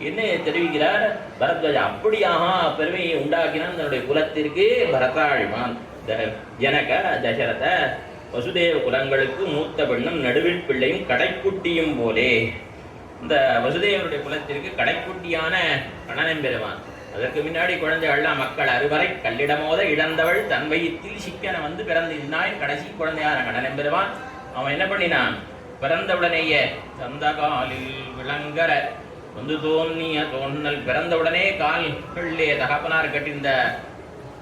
என்ன தெரிவிக்கிறார் பரத்வாஜ. அப்படியாக பெருமையை உண்டாக்கினான் தன்னுடைய குலத்திற்கு பரதாழ்வான். ஜனக தசரத வசுதேவ குலங்களுக்கு மூத்த பெண்ணும் நடுவில் பிள்ளையும் கடைக்குட்டியும் போலே. இந்த வசுதேவனுடைய குலத்திற்கு கடைக்குட்டியான கண்ணனெம்பெருமான். அதற்கு முன்னாடி குழந்தைகள்லாம் மக்கள் அறுவரை கல்லிடமோத இழந்தவள் தன் வயிற்றில் சிக்கன பிறந்தினாய் கடைசி குழந்தையான கண்ணனெம்பெருமான். அவன் என்ன பண்ணினான்? பிறந்தவுடனேயே சந்த காலில் விளங்கர தோன்னிய தோன்னல். பிறந்தவுடனே கால்களிலே தகப்பனார் கட்டிருந்த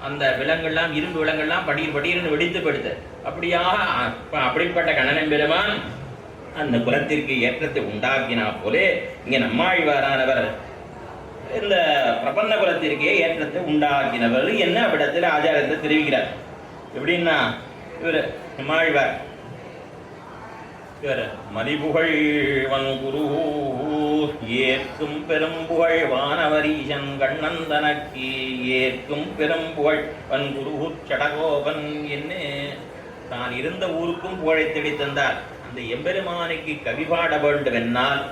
அந்த விலங்கெல்லாம் இரும்பு விலங்கெல்லாம் படீர் படீர்னு வெடித்து படுத்த அப்படியாக அப்படிப்பட்ட கண்ணன் பெருமான் அந்த குலத்திற்கு ஏற்றத்தை உண்டாக்கினா போலே இங்கே நம்மாழ்வாரானவர் இந்த பிரபன்ன குலத்திற்கே ஏற்றத்தை உண்டாக்கினவர் என்ன அவ்விடத்தில் ஆச்சாரத்தை தெரிவிக்கிறார். எப்படின்னா இவர் நம்மாழ்வார் மதிபுகழ் வன்குரு ஏற்கும் பெரும்புகழ் வானவரீசன் கண்ணன் தனக்கு ஏற்கும் பெரும்புகழ் வன்குரு சடகோபன் என்ன தான் இருந்த ஊருக்கும் புகழை தேடி தந்தார். அந்த எம்பெருமானுக்கு கவி பாட வேண்டும் என்னால்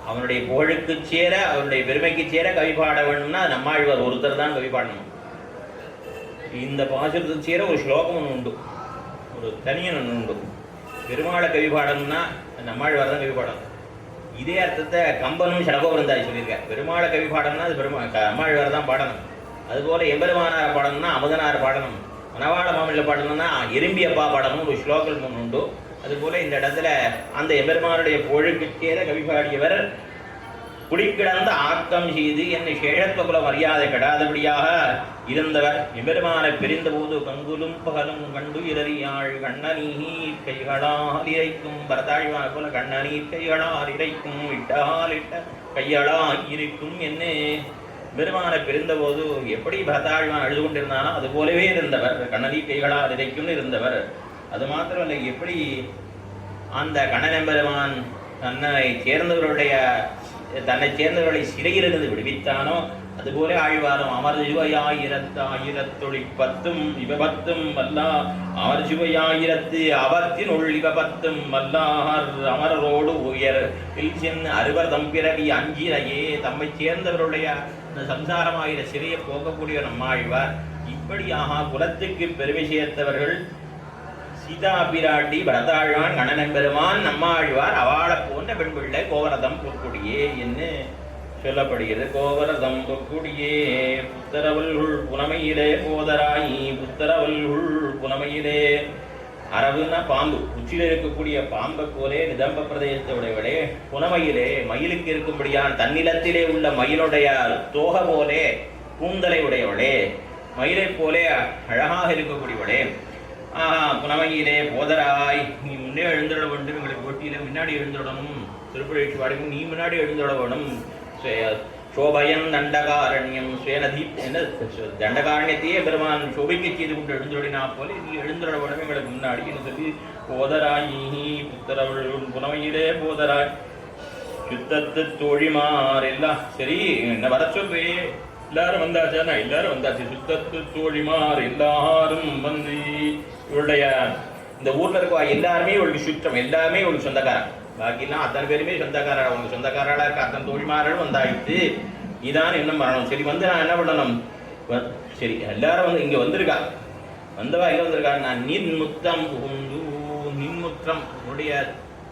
அவனுடைய புகழுக்கு சேர அவனுடைய பெருமைக்கு சேர கவி பாட வேண்டும்னா நம்மாழ்வார் ஒருத்தர் தான் கவி பாடணும். இந்த பாசுரத்துக்கு சேர ஒரு ஸ்லோகம் ஒன்று உண்டு, ஒரு தனியன் ஒன்று உண்டு. பெருமாளை கவி பாடணும்னா நம்மாழ்வார் தான் கவி பாடணும். இதே அர்த்தத்தை கம்பனும் சடகோபுரம் தாய் சொல்லியிருக்கார். பெருமாளை கவி பாடணும்னா அது நம்மாழ்வார் தான் பாடணும். அதுபோல எம்பெருமானார் பாடணும்னா அமுதனார் பாடணும். மணவாள மாமல்ல பாடணும்னா எறும்பியப்பா பாடணும். ஒரு ஸ்லோகம் ஒன்று உண்டு. அதுபோல இந்த இடத்துல அந்த எம்பெருமானுடைய புகழுக்கு சேர கவி பாடியவர் குடிக்கிடந்த ஆக்கம் செய்து என்னை சேழத்துவகுல மரியாதை கெடாதபடியாக இருந்தவர். எம்பெருமானை பிரிந்த போது கங்குலும் பகலும் கண்டு இரறியாள் கண்ணநீர் கைகளால் இறைக்கும் பரதாழ்வான போல கண்ணநீர் கைகளால் இறைக்கும் இட்டால் இட்ட கையளால் இருக்கும் என்ன பெருமானை பிரிந்த போது எப்படி பரதாழ்வான் அழுது கொண்டிருந்தானோ அது போலவே இருந்தவர். கண்ணநீர் கைகளால் இறைக்கும் இருந்தவர். அது மாத்திரமல்ல, எப்படி அந்த கண்ணனெம்பெருமான் தன்னை சேர்ந்தவர்களை சிறையிலிருந்து விடுவித்தானோ அதுபோல ஆழ்வாரும் அமர்ஜுவையாயிரத்தாயிரத்தொழிப்பத்தும் இவபத்தும் வல்லா அமர்ஜுவையாயிரத்து அவத்தின் ஒழிவபத்தும் வல்லார் அமரரோடு உயர் அறுவர் தம்பிறவி அஞ்சிரையே தம்மை சேர்ந்தவருடைய சம்சாரமாகிற சிறையை போகக்கூடிய நம்மாழ்வார். இப்படியாக குலத்துக்கு பெருமை சேர்த்தவர்கள் சீதா பிராட்டி, பரதாழ்வான், கண்ணனெம்பெருமான், நம்மாழ்வார், அவாளை போன்ற பெண் பிள்ளை கோவரதம் பொற்குடியே என்று சொல்லப்படுகிறது. கோவரதம் பொற்குடியே புத்தரவல்குள் புனமையிலே போதராயி புத்தரவல்குள் புனமையிலே அரவுனா பாம்பு, உச்சியில் இருக்கக்கூடிய பாம்பை போலே நிதம்ப பிரதேசத்தை உடையவளே, புனமையிலே மயிலுக்கு இருக்கும்படியான தன்னிலத்திலே உள்ள மயிலுடைய தோகை போலே கூந்தலை உடையவளே, மயிலை போலே அழகாக இருக்கக்கூடியவளே, புனமையிலே போதராய் நீ முன்னே எழுந்துட வேண்டும். எங்களுக்கு போட்டியில முன்னாடி எழுந்துடணும். திருப்பழிச்சு பாடிக்கும் நீ முன்னாடி எழுந்துட வேணும். சோபயன் தண்டகாரண்யம் சுயநதி என்ன தண்டகாரண்யத்தையே பெருமான் சோபிக்க செய்து கொண்டு எழுந்துடினா போல நீ எழுந்துட வேணும் எங்களுக்கு முன்னாடி என்று சொல்லி போதராய் புத்தரவள் புனமையிலே போதராய் யுத்தத்து தோழிமார் எல்லாம் சரி என்ன வர சொல்றே எல்லாரும் வந்தாச்சானா எல்லாரும் வந்தாச்சு. சுத்தத்து தோழிமார் எல்லாரும் வந்து இவளுடைய இந்த ஊர்ல இருக்க எல்லாருமே இவளுக்கு சுற்றம், எல்லாமே இவளுக்கு சொந்தக்காரன். பாக்கிலாம் அத்தனை பேருமே சொந்தக்காரர். அவங்க சொந்தக்காரர்களா இருக்க அத்தனை தோழிமார்கள் வந்தாயிட்டு இதான் இன்னும் வரணும். சரி வந்து நான் என்ன பண்ணணும், சரி எல்லாரும் வந்து இங்க வந்திருக்கா, வந்தவா இங்க வந்திருக்கா. நான் நின்முத்தம் புகுந்து நின்முற்றம் உடைய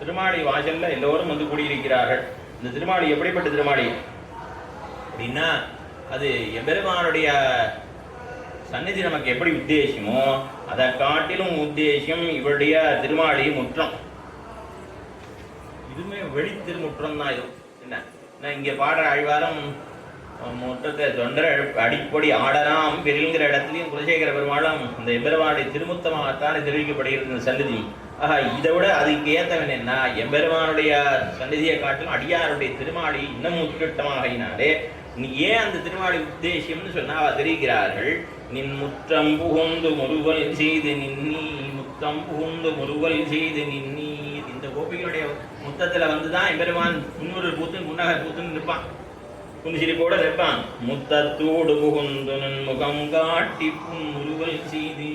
திருமாடி வாசல்ல எல்லோரும் வந்து கூடியிருக்கிறார்கள். இந்த திருமாடி எப்படிப்பட்ட திருமாடி அப்படின்னா அது எம்பெருமானுடைய சந்நிதி நமக்கு எப்படி உத்தேசமோ அதை காட்டிலும் உத்தேசம் இவருடைய திருமாளி முற்றம். இதுமே வெளி திருமுற்றம் தான். இது என்ன இங்க பாடுற ஆழ்வாரம் முற்றத்தை தொண்டர் அடிப்படி ஆடலாம் பெருங்கிற இடத்துலையும் குலசேகர பெருமாளும் அந்த எம்பெருமானுடைய திருமுத்தமாகத்தான் தெரிவிக்கப்படுகிறது இந்த சந்நிதி. இதை விட அதுக்கு ஏத்தவன் என்ன, எம்பெருமானுடைய சந்நிதியை காட்டிலும் அடியாருடைய திருமாளி இன்னும் முற்றிட்டமாகினாலே நீ ஏன் அந்த திருமாளி உத்தேசியம்னு சொன்னா தெரிவிக்கிறார்கள். நின் முற்றம் புகுந்து முருவல் செய்து நின்னி முத்தம் புகுந்து முருவல் செய்து நின்னி. இந்த கோபிகளுடைய முத்தத்துல வந்துதான் எம்பெருமான் முன்னூறு பூத்து முன்னகர் பூத்துன்னு நிற்பான், புன்சிரிப்போட நிற்பான். முத்தத்தோடு புகுந்து முகம் காட்டி முருவல் செய்தி.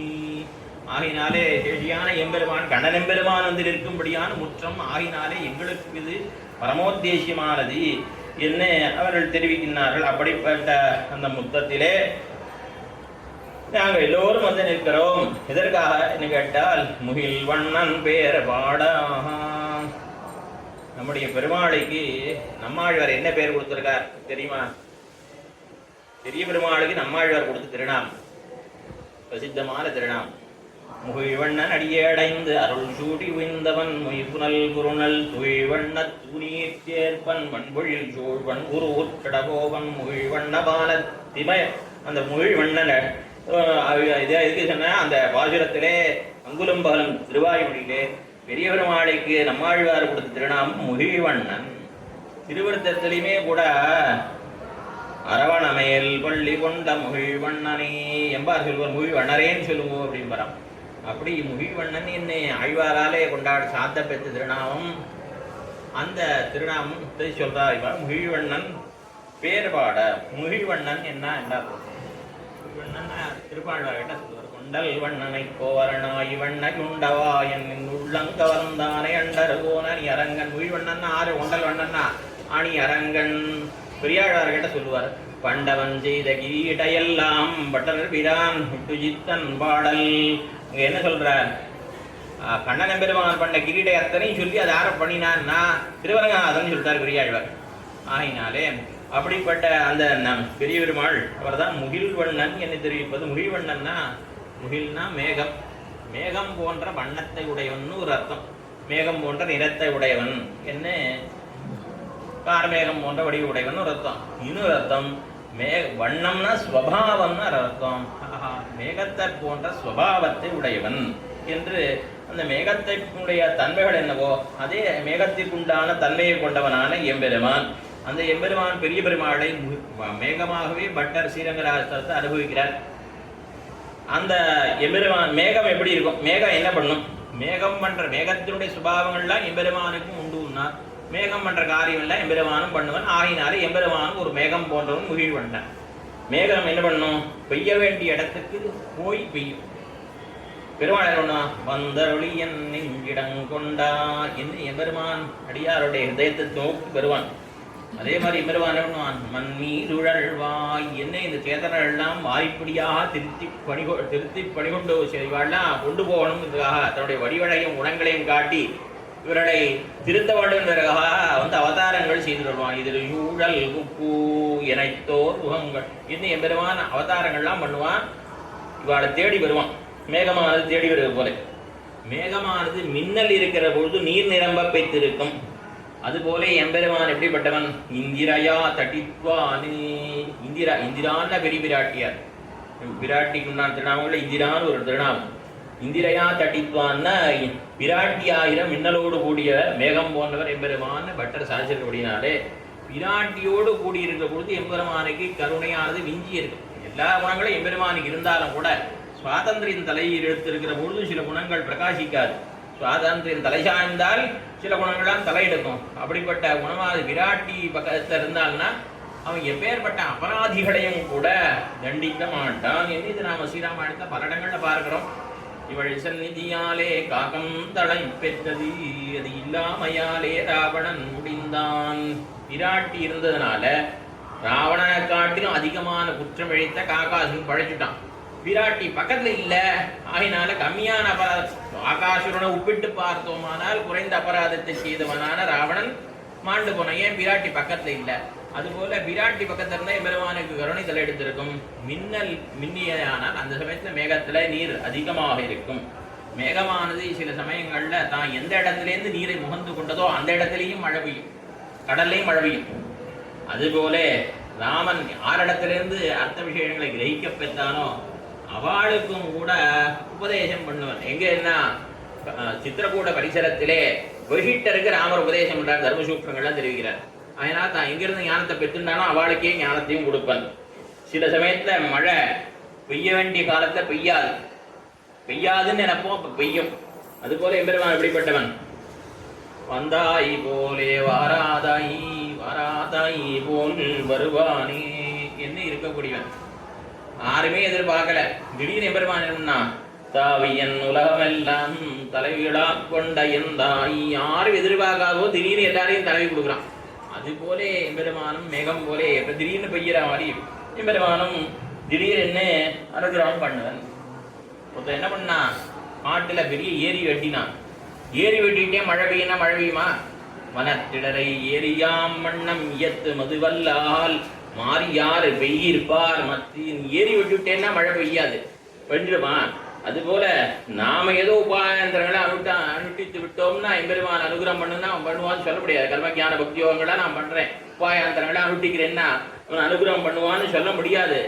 ஆகினாலே சேஷியான எம்பெருமான் கண்ணனெம்பெருமான் வந்து இருக்கும்படியான முற்றம் ஆகினாலே எங்களுக்கு இது பரமோத்தேசியமானது என்ன அவர்கள் தெரிவிக்கின்றார்கள். அப்படிப்பட்ட அந்த முத்தத்திலே நாங்கள் எல்லோரும் வந்து நிற்கிறோம். எதற்காக என்று கேட்டால் முகில் வண்ணன் பேர் பாட. நம்முடைய பெருமாளைக்கு நம்மாழ்வார் என்ன பேர் கொடுத்திருக்கார் தெரியுமா? பெரிய பெருமாளுக்கு நம்மாழ்வார் கொடுத்த திருநாமம் பிரசித்தமான திருநாமம் முகிழ்வண்ணன் அடியடைந்து அருள் சூடி உய்ந்தவன் மொய்புனல் குருணல் துயில்வண்ண தூணீர் சேர்ப்பன் மண்பொழில் சூழ்வன் குரு உட்கடகோவன் முகிழ்வண்ண பால திமய. அந்த முகிழ்வண்ணனை இதே எதுக்கு சொன்னா அந்த பாசுரத்திலே அங்குலம் பகலும் திருவாய்மொழியிலே பெரிய பெருமாளைக்கு நம்மாழ்வார் கொடுத்த திருநாமம் முகிழ்வண்ணன். திருவிருத்தத்திலையுமே கூட அரவணமையல் பள்ளி கொண்ட முகிழ்வண்ணனே எம்பார் சொல்லுவார், முகிழ்வண்ணரேன்னு சொல்லுவோம் அப்படின்பறான். அப்படி முகிழ்வண்ணன் என்னை ஆழ்வாராலே கொண்டாட சாத்த பெற்ற திருநாமம். அந்த திருநாமத்தை சொல்றார் இவர். முகிழ்வண்ணன் பேர்பாட முகிழ்வண்ணன் என்ன திருப்பாழ்வார்கிட்ட சொல்லுவார். கொண்டல் வண்ணனை கோவரனாய் வண்ணை உண்டவாயன் உள்ளங்கவர்ந்தானே அண்டருகோன அணி அரங்கன். முகிழ்வண்ணன் ஆறு கொண்டல் வண்ணன்னா அணி அரங்கன். பெரியாழ்வார்கிட்ட சொல்லுவார். பண்டவன் செய்த கிரீடையெல்லாம் பட்டர் பிரான் விட்டுஜித்தன் பாடல். இங்க என்ன சொல்றார்? கண்ணன் பெருமான் பண்ண கிரீடை அத்தனையும் சொல்லி அதை யாரை பண்ணினான்னா திருவரங்கநாதன் சொல்லிட்டார் பெரியாழ்வார். ஆகினாலே அப்படிப்பட்ட அந்த பெரிய பெருமாள் அவர் தான் முகிழ்வண்ணன் என்று தெரிவிப்பது. முகிழ்வண்ணன்னா முகில்னா மேகம், மேகம் போன்ற வண்ணத்தை உடையவன் ஒரு அர்த்தம். மேகம் போன்ற நிறத்தை உடையவன் என்ன, கார்மேகம் போன்ற வடிவு உடையவன் ஒரு அர்த்தம். இன்னொரு அர்த்தம் வண்ணம்னா ஸ்வபாவம்னு அர்த்தம். மேகத்தை போன்ற ஸ்வபாவத்தை உடையவன் என்று. அந்த மேகத்தினுடைய தன்மைகள் என்னவோ அதே மேகத்திற்குண்டான தன்மையை கொண்டவனான எம்பெருமான். அந்த எம்பெருமான் பெரிய பெருமாளை மேகமாகவே பட்டர் ஸ்ரீரங்கராஜத்தை அனுபவிக்கிறார். அந்த எம்பெருமான் மேகம் எப்படி இருக்கும்? மேகம் என்ன பண்ணும்? மேகம் பண்ற மேகத்தினுடைய சுபாவங்கள்லாம் எம்பெருமானுக்கும் உண்டுன்னா மேகம் பண்ற காரியம் எல்லாம் எம்பெருமானும் பண்ணுவன். ஆகினாலே எம்பெருமானும் ஒரு மேகம் போன்றவன் முகிழ்வண்ணன். மேகம் என்ன பண்ணும்? பெய்ய வேண்டிய இடத்துக்கு போய் பெய்யும். பெருமாள் என்ன பண்ணுவான்? வந்தருளி என் நெஞ்சிடங்கொண்டா என்று எம்பெருமான் அடியாருடைய ஹிருதயத்தை நோக்கி பெறுவான். அதே மாதிரி எம்பெருமான் என்ன பண்ணுவான்? மண்மீதுழல்வாய் என்ன இந்த சேதனர்கள் எல்லாம் வாய்ப்படியாக திருத்தி பணிகொண்டு செய்வாள்லாம் கொண்டு போகணுங்கிறதுக்காக தன்னுடைய வடிவழையும் குணங்களையும் காட்டி இவர்களை திருத்த வேண்டும்ன்றதுக்காக அவதாரங்கள் செய்து வருவான். இதில் ஊழல் குப்பு எனைத்தோர் முகங்கள் இன்னும் எம்பெருமான் அவதாரங்கள்லாம் பண்ணுவான். இவளை தேடி வருவான். மேகமானது தேடி வருவது போல. மேகமானது மின்னல் இருக்கிற பொழுது நீர் நிரம்ப பெற்றிருக்கும். அதுபோல எம்பெருமான் எப்படிப்பட்டவன்? இந்திரையா தட்டித்வானே. இந்திரான பெரிய பிராட்டியார். பிராட்டிக்குண்டான திருநாமங்கள் இந்திரான்னு ஒரு திருநாமம். இந்திரையா தட்டித்வான்னா பிராட்டியாயிரம் மின்னலோடு கூடிய மேகம் போன்றவர் எம்பெருமான் பட்டர் சாதிச்சிருக்கபடினாலே பிராட்டியோடு கூடியிருக்கிற பொழுது எம்பெருமானுக்கு கருணையானது விஞ்சி இருக்கும். எல்லா குணங்களும் எம்பெருமானுக்கு இருந்தாலும் கூட சுவாதந்திரியின் தலையில் எடுத்திருக்கிற பொழுது சில குணங்கள் பிரகாசிக்காது. சுவாதந்திரியின் தலை சாய்ந்தால் சில குணங்கள்லாம் தலையெடுக்கும். அப்படிப்பட்ட குணமாக விராட்டி பக்கத்தில் இருந்தால்னா அவன் எப்பேற்பட்ட அபராதிகளையும் கூட தண்டிக்க மாட்டான் என்று இது நாம ஸ்ரீராமாயணத்தை பல இடங்கள்ல பார்க்கிறோம். இவள் சந்நிதியாலே காகம் தலை பெற்றது, அது இல்லாமையாலே ராவணன் முடிந்தான். விராட்டி இருந்ததுனால ராவணனை காட்டிலும் அதிகமான குற்றம் இழைத்த காகாசுரன் பழைச்சுட்டான். விராட்டி பக்கத்துல இல்ல, ஆகினால கம்மியான அபராதம். ஆகாசுரனை ஒப்பிட்டு பார்த்தோமானால் குறைந்த அபராதத்தை செய்தவனான ராவணன் மாண்டு போன. ஏன்? விராட்டி பக்கத்துல இல்ல. அதுபோல விராட்டி பக்கத்துல இருந்தா எம்பெருமானுக்கு கருணை தலை எடுத்திருக்கும். மின்னல் மின்னியானால் அந்த சமயத்துல மேகத்துல நீர் அதிகமாக இருக்கும். மேகமானது சில சமயங்கள்ல தான் எந்த இடத்திலேருந்து நீரை முகந்து கொண்டதோ அந்த இடத்திலையும் மழை பெய்யும், கடல்லையும் மழை பெய்யும். அதுபோல ராமன் யாரிடத்திலிருந்து அர்த்த விஷயங்களை கிரகிக்க பெற்றானோ அவளுக்கும் கூட உபதேசம் பண்ணுவன். எங்க என்ன சித்திரக்கூட பரிசரத்திலே வசிஷ்டருக்கு ராமர் உபதேசம் பண்றார், தர்மசூக்ஷங்கள்லாம் தெரிவிக்கிறார். அதனால தான் எங்கிருந்து ஞானத்தை பெற்றுண்டானோ அவளுக்கே ஞானத்தையும் கொடுப்பன். சில சமயத்துல மழை பெய்ய வேண்டிய காலத்துல பெய்யாது, பெய்யாதுன்னு நினைப்போம், அப்ப பெய்யும். அதுபோல எம்பெருமான் எப்படிப்பட்டவன்? வந்தாய் போலே வாராதாய், வாராதாய் போல் வருவானே என்று இருக்கக்கூடியவன். யாருமே எதிர்பார்க்கல. திடீர்னு எம்பெருமான் என்னன்னா தாவியன் உலகமெல்லாம் தலைவிழா கொண்ட எந்தாய். யாரும் எதிர்பார்க்காதோ திடீர்னு எல்லாரையும் தலைவி கொடுக்குறான். அது போல எம்பெருமானும் மேகம் போலே எப்ப திடீர்னு பெய்கிற மாதிரி எம்பெருமானும் திடீர்னு அனுகிரகம் பண்ணுவன். ஒருத்தர் என்ன பண்ணா, காட்டுல பெரிய ஏரி வெட்டினான். ஏரி வெட்டிட்டே மழை பெய்யினா மழை பெய்யுமா? வனத்திடரை ஏரியாம் வண்ணம் இயத்து மதுவல்லால் மாறியாறு பெய்யிருப்பார் மத்தியின். ஏரி வெட்டிவிட்டேன்னா மழை பெய்யாது, பெஞ்சிடுமா? அதுபோல நாம ஏதோ உபாயந்திரங்களை அனுஷ்டித்து விட்டோம்னா எம்பெருமான் அனுகிரகம் பண்ணுன்னா அவன் பண்ணுவான்னு சொல்ல முடியாது. கர்ம பக்தி யோகங்களா நான் பண்றேன், உபாயாந்திரங்களை அனுஷ்டிக்கிறேன்னா அவன் அனுகிரகம் பண்ணுவான்னு சொல்ல முடியாது.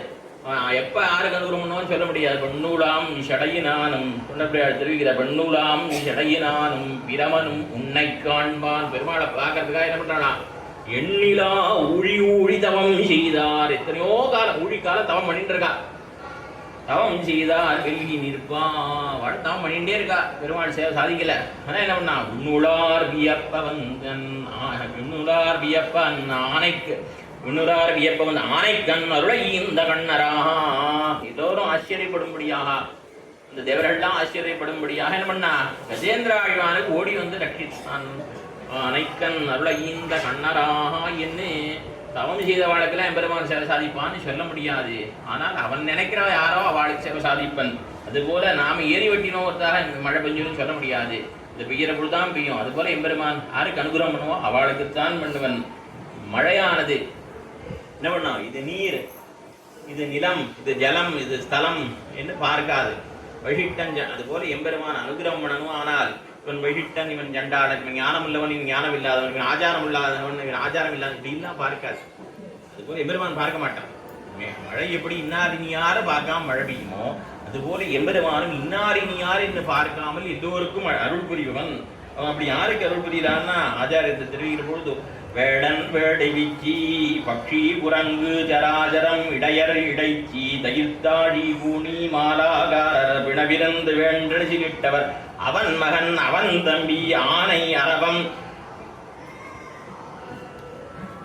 எப்ப யாருக்கு அனுகிரகம் பண்ணுவான்னு சொல்ல முடியாது. பெண்ணூலாம் ஷடையினானும் சொன்னபடியார் தெரிவிக்கிற பெண்ணூலாம் ஷடையினானும் பிரமனும் உன்னை காண்பான். பெருமாளை பார்க்கறதுக்காக என்ன பண்றானா, எண்ணிலா ஊழி ஊழி தவம் செய்தார். எத்தனையோ காலம் ஊழி காலம் தவம் பண்ணிட்டு இருக்கா. தவம் செய்தார் வெள்ளி நிற்பான். தவம் பண்ணிட்டே இருக்கா. பெருமாள் சேவை சாதிக்கல. ஆனா என்ன பண்ணா, உன்னுளார் வியப்பவன் உன்னுளார் வியப்பன் ஆணைக்கு உன்னுளார் வியப்பவன் ஆணைக்கண் அருளை இந்த கண்ணராக எல்லோரும் ஆச்சரியப்படும்படியாக, இந்த தேவரெல்லாம் ஆச்சரியப்படும்படியாக என்ன பண்ணா, கஜேந்திர ஆழ்வானுக்கு ஓடி வந்து ரட்சித்தான். அனைக்கண் அருளை இந்த கண்ணராக என்று தவம் செய்த வாழ்க்கையில் எம்பெருமான் சேவை சாதிப்பான்னு சொல்ல முடியாது. ஆனால் அவன் நினைக்கிறவ யாரோ அவளுக்கு சேவை சாதிப்பன். அதுபோல நாம ஏறி வெட்டினோம் ஒருத்தாக மழை பெஞ்சுன்னு சொல்ல முடியாது. இது பெய்கிற பொழுதுதான் பெய்யும். அதுபோல எம்பெருமான் யாருக்கு அனுகிரகம் பண்ணுவோம் அவளுக்குத்தான் பண்ணுவன். மழையானது என்ன பண்ணோம், இது நீர், இது நிலம், இது ஜலம், இது ஸ்தலம் என்று பார்க்காது. வழிட்டன் அதுபோல எம்பெருமான் அனுகிரகம் பண்ணணும். ஆனால் இவன் வழிட்டன், இவன் ஜண்டாளன், இவன் ஞானம் உள்ளவன், இவன் ஞானம் இல்லாதவன், இவன் ஆச்சாரம் இல்லாதவன், இவன் ஆச்சாரம் இல்லாத இப்படிலாம் பார்க்காது. அதுபோல எம்பெருமான் பார்க்க மாட்டான். மழை எப்படி இன்னாரினியார பார்க்காம மழை பெய்யுமோ அதுபோல எம்பெருமானும் இன்னாரினியார் என்று பார்க்காமல் எல்லோருக்கும் அருள் புரிவன். அவன் அப்படி யாருக்கு அருள் புரிகிறான்னா, ஆச்சாரியத்தை தெரிவிக்கிற பொழுது வேடன் வேடைவிச்சி பக்ஷி குரங்கு ஜராஜரம் இடையர் இடைச்சி தயிர்த்தாழி பூனி மாலாகாரர் பிணவிருந்து வேண்டசிலிட்டவர் அவன் மகன் அவன் தம்பி ஆனை அரவம்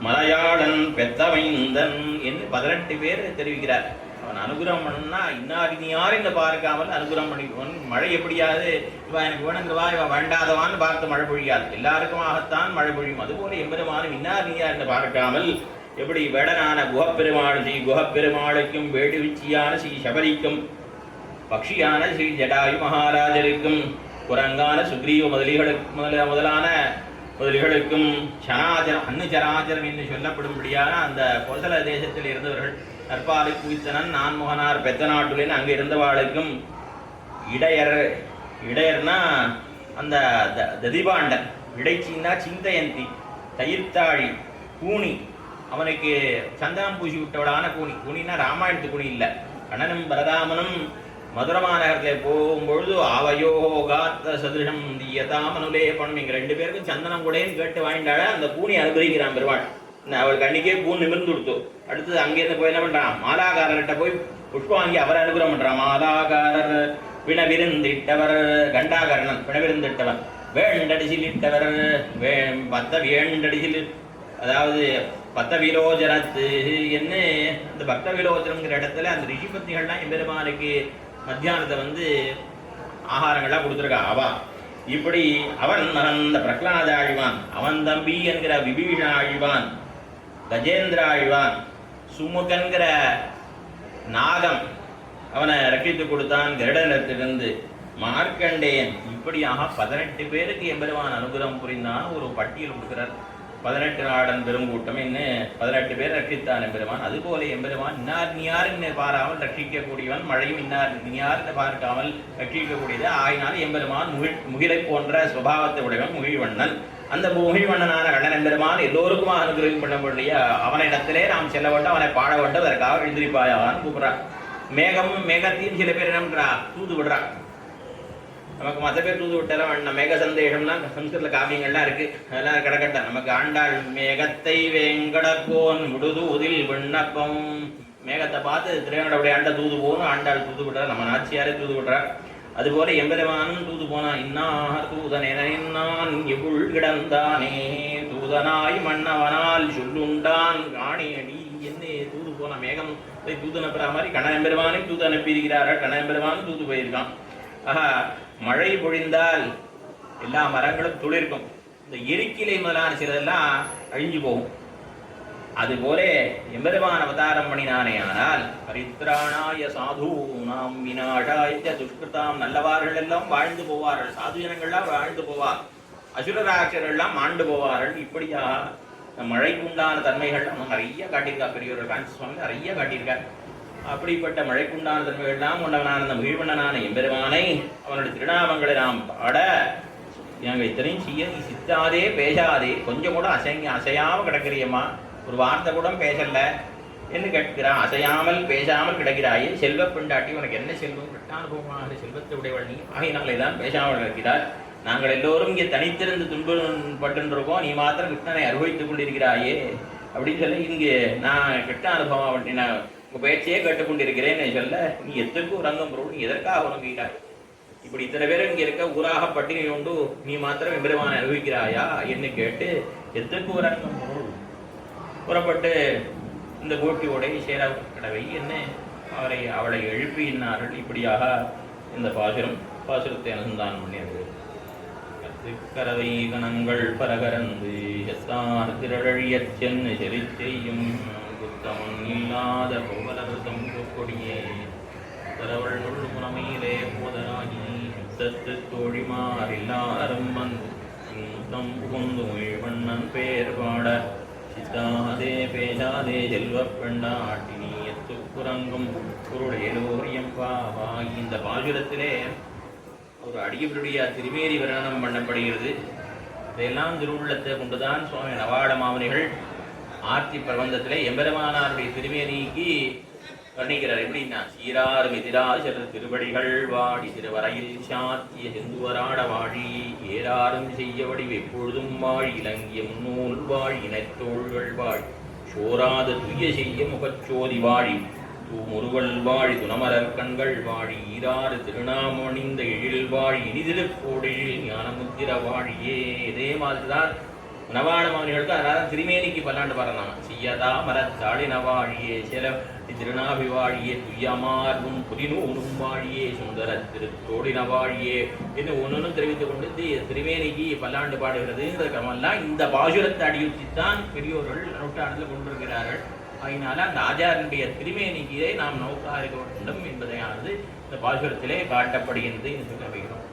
மலையாளன் பெத்தமைந்தன் என்று 18 பேர் தெரிவிக்கிறார். அவன் அனுகிரகம் பண்ணா இன்னாரினியார் என்று பார்க்காமல் அனுகிரகம் பண்ணிக்குவன். மழை எப்படியாது இவன் எனக்கு வேணுங்கிறவா இவன் வேண்டாதவான்னு பார்த்து மழை பொழியாது, எல்லாருக்குமாகத்தான் மழை பொழியும். அதுபோல எம்பெருமானும் இன்னாரினியார் என்று பார்க்காமல் எப்படி வேடனான குஹப்பெருமாள் ஸ்ரீ குஹப்பெருமாளுக்கும் வேடுவிச்சியான ஸ்ரீ சபரிக்கும் பக்ஷியான ஸ்ரீ ஜடாயு மகாராஜருக்கும் குரங்கான சுக்ரீவ முதலிகளுக்கும் சராஜரம் அன்னுச்சராஜரம் என்று சொல்லப்படும்படியான அந்த கோசல தேசத்தில் இருந்தவர்கள் நற்பாலை குவித்தனன் நான்முகனார் பெத்த நாட்டுலேன்னு அங்கே இருந்தவாளுக்கும் இடையர்னா அந்த ததிபாண்டன், இடைச்சின்னா சிந்தையந்தி, தயிர்த்தாழி, கூனி, அவனுக்கு சந்தனம் பூசி விட்டவளான கூனி. கூனின்னா ராமாயணத்து கூனி இல்லை. கண்ணனும் பரதாமனும் மதுர மாநகரத்தில் போகும்பொழுது ஆவையோ காத்த சதுரம் தீயதாமனுலே பண்ணும். இங்கே 2 பேருக்கும் சந்தனம் கூடன்னு கேட்டு வாங்கிட்டால அந்த கூனி அனுகிரகிக்கிறான் பெருமாள். அவள் கண்ணிக்கே கூன் நிமிர்ந்து கொடுத்து அடுத்தது அங்கேருந்து போய் என்ன பண்றான், மாலாகாரர்கிட்ட போய் புஷ்பம் வாங்கி அவரை அனுகிரகம் பண்றான். மாலாகாரர் பிணவிருந்திட்டவர் கண்டாகரணன் பிணவிருந்திட்டவர் வேண்டடிசிலிட்டவர் பத்த வேண்டடிசில் அதாவது பத்த விலோஜனத்து என்ன அந்த பக்த விலோஜனங்கிற இடத்துல அந்த ரிஷிபத்திகள்லாம் எம்பெருமானுக்கு மத்தியானத்தை வந்து ஆகாரங்கள்லாம் கொடுத்துருக்கா. அவா இப்படி அவன் மகந்த பிரகலாத ஆழ்வான், அவன் தம்பி என்கிற விபீஷண ஆழ்வான், கஜேந்திர ஆழ்வான், சுமுகன்கிற நாகம் அவனை ரட்சித்து கொடுத்தான் கருடனிடத்திலிருந்து. மார்க்கண்டேயன் இப்படியாக 18 பேருக்கு எம்பெருமான் அனுகிரகம் புரிந்தான். ஒரு பட்டியல் கொடுக்கிறார். 18 நாடன் பெருங்கூட்டம் என்ன 18 பேர் ரட்சித்தான் எம்பெருமான். அதுபோல எம்பெருமான் இன்னார் நியார் என்று பாராமல் ரட்சிக்கக்கூடியவன், மழையும் இன்னார் நியார் என்று பார்க்காமல் ரட்சிக்கக்கூடியது. ஆயினால் எம்பெருமான் முகிலை போன்ற சுபாவத்தை உடையவன் முகிழ்வண்ணன். அந்த முகிழ்வண்ணனான கண்ணன் எம்பெருமான் எல்லோருக்கும் அனுகிரகம் பண்ண முடிய அவனிடத்திலே நாம் செல்ல வேண்டும், அவனை பாட வேண்டும், அதற்காக எழுந்திரிப்பாயான்னு கூப்பிட்றான். மேகத்தையும் சில பேர் என்ன பண்றா, தூது விடுறா. நமக்கு மற்ற பேர் தூது விட்டாலும் வேண்டாம். மேக சந்தேகம்லாம் சம்ஸ்கிருத காவியங்கள்லாம் இருக்கு, அதெல்லாம் கிடக்கட்ட. நமக்கு ஆண்டாள் மேகத்தை வேங்கடக்கோன் விடுதூதில் விண்ணப்பம், மேகத்தை பார்த்து திரையங்கடவுடைய ஆண்ட தூது போகணும், ஆண்டாள் தூது விடுறா, நம்ம நாச்சியாரே தூது விடுறா. அதுபோல எம்பெருமானும் தூது போனா இன்னார் தூதனான் எவுள் கிடந்தானே தூதனாய் மன்னவனால் சொல்லுண்டான் காணியடி என்ன தூது போன மேகம் தூது அனுப்புற மாதிரி கண்ணன் எம்பெருமானை தூது அனுப்பியிருக்கிறார்கள். கண்ணன் எம்பெருமானும் தூது போயிருக்கான். ஆஹா, மழை பொழிந்தால் எல்லா மரங்களும் துளிர்க்கும். இந்த எரிக்கிளை முதலான சிலதெல்லாம் அழிஞ்சு போகும். அதுபோல எம்பெருமான் அவதாரம் பண்ணினானே ஆனால் பரித்ராணாய சாது நாம் விநாசாய துஷ்கிருதாம், நல்லவார்கள் எல்லாம் வாழ்ந்து போவார்கள், சாது ஜனங்கள்லாம் வாழ்ந்து போவார், அசுரராட்சரெல்லாம் ஆண்டு போவார்கள். இப்படியாக மழைக்கு உண்டான தன்மைகள்லாம் நிறைய காட்டியிருக்கா பெரியவர்கள். பிரான்சிஸ் சுவாமி நிறைய காட்டியிருக்கார். அப்படிப்பட்ட மழைக்குண்டான தன்மைகள்லாம் கொண்டவனான அந்த மகிழ்வண்ணனான எம்பெருமானை அவனுடைய திருநாமங்களை நாம் பாட நாங்கள் இத்தனையும் செய்ய நீ சித்தாதே பேசாதே, கொஞ்சம் கூட அசையாம கிடக்கிறியம்மா, ஒரு வார்த்தை கூட பேசல, என்று கேட்கிறான். அசையாமல் பேசாமல் கிடக்கிறாயே, செல்வ பெண்டாட்டி உனக்கு என்ன செல்வம்? கிட்டானுபவமான செல்வத்தை உடையவள் நீ, ஆகையினாலே தான் பேசாமல் இருக்கிறார். நாங்கள் எல்லோரும் இங்கே தனித்திருந்து துன்பப்பட்டுருக்கோம், நீ மாத்திரம் கிருஷ்ணனை அனுபவித்துக் கொண்டிருக்கிறாயே அப்படின்னு சொல்லி, இங்கே நான் கிருஷ்ண அனுபவம் நான் உங்கள் பேச்சையே கேட்டுக்கொண்டிருக்கிறேன்னு சொல்ல, நீ எதற்கு உறங்கும் பொருள், நீ எதற்காக உறங்குகிறாய்? இப்படி இத்தனை பேரும் இங்கே இருக்க ஊராக பட்டினி கொண்டு நீ மாத்திரம் எம்பெருமானை அனுபவிக்கிறாயா என்று கேட்டு, எதற்கு உறங்கும் பொருள் புறப்பட்டு இந்த கோட்டியோடை சேர கடவை என்ன அவளை எழுப்பினார்கள். இப்படியாக இந்த பாசுரத்தை அனுசந்தானம் பண்ணியது. கரவை கணங்கள் பரகரந்து எத்தார் திரழியற் சென்னு செறி செய்யும் புத்தமன் இல்லாத புகழர்தம் கொடியே தரவள் நுள் முனமையிலே போதராகி சத்து தோழிமாறில்லாரும் வந்து தம் புகுந்து மொழிவண்ணன் பேர் பாட சித்தாதே பேசாதே செல்வ பெண்டாட்டினி எத்துக்குரங்கும் பொருளேலோரியம் பாவாகி. இந்த பாசுரத்திலே ஒரு அடியவருடைய திருமேனி வர்ணனம் பண்ணப்படுகிறது. இதையெல்லாம் திருவுள்ளத்தை கொண்டுதான் சுவாமி நவாட மாமுனிகள் ஆர்த்தி பிரபந்தத்திலே எம்பெருமானாருடைய திருமேனிக்கு வர்ணிக்கிறார். எப்படின்னா, சீரார் மிதிராசர் திருவடிகள் வாடி திருவரையில் சாத்திய செந்துவராட வாழி ஏறாரும் செய்யவடி எப்பொழுதும் வாழ் இலங்கிய முன்னூல் வாழ் இனத்தோள்கள் வாழ் சோராத துய்ய செய்ய முகச்சோதி வாழி முருகல் வாழி துணமரர் கண்கள் வாழி ஈராறு திருநாமணிந்த எழில் வாழி இனிதிருக்கோடில் ஞானமுத்திர வாழியே. இதே மாதிரிதான் நவாட மாவனிகளுக்கு அதனால திருமேனிக்கு பல்லாண்டு பாருனாங்க. செய்யதா மரத்தாளின வாழியே சில திருநாபிவாழியே துய்யமார்வும் புதினூனும் வாழியே சுந்தர திருத்தோடின வாழியே என்று ஒன்னொன்னு தெரிவித்துக் கொண்டு திருமேனிக்கு பல்லாண்டு பாடுகிறது கிரமெல்லாம் இந்த பாசுரத்தை அடியுற்றித்தான் பெரியோர்கள் நூற்றாண்டில் கொண்டிருக்கிறார்கள். அதனால அந்த ஆச்சாரனுடைய திருமேனிக்கை நாம் நோக்கா இருக்க வேண்டும் என்பதையானது இந்த பாசுரத்திலே காட்டப்படுகிறது என்று சொல்லுகிறோம்.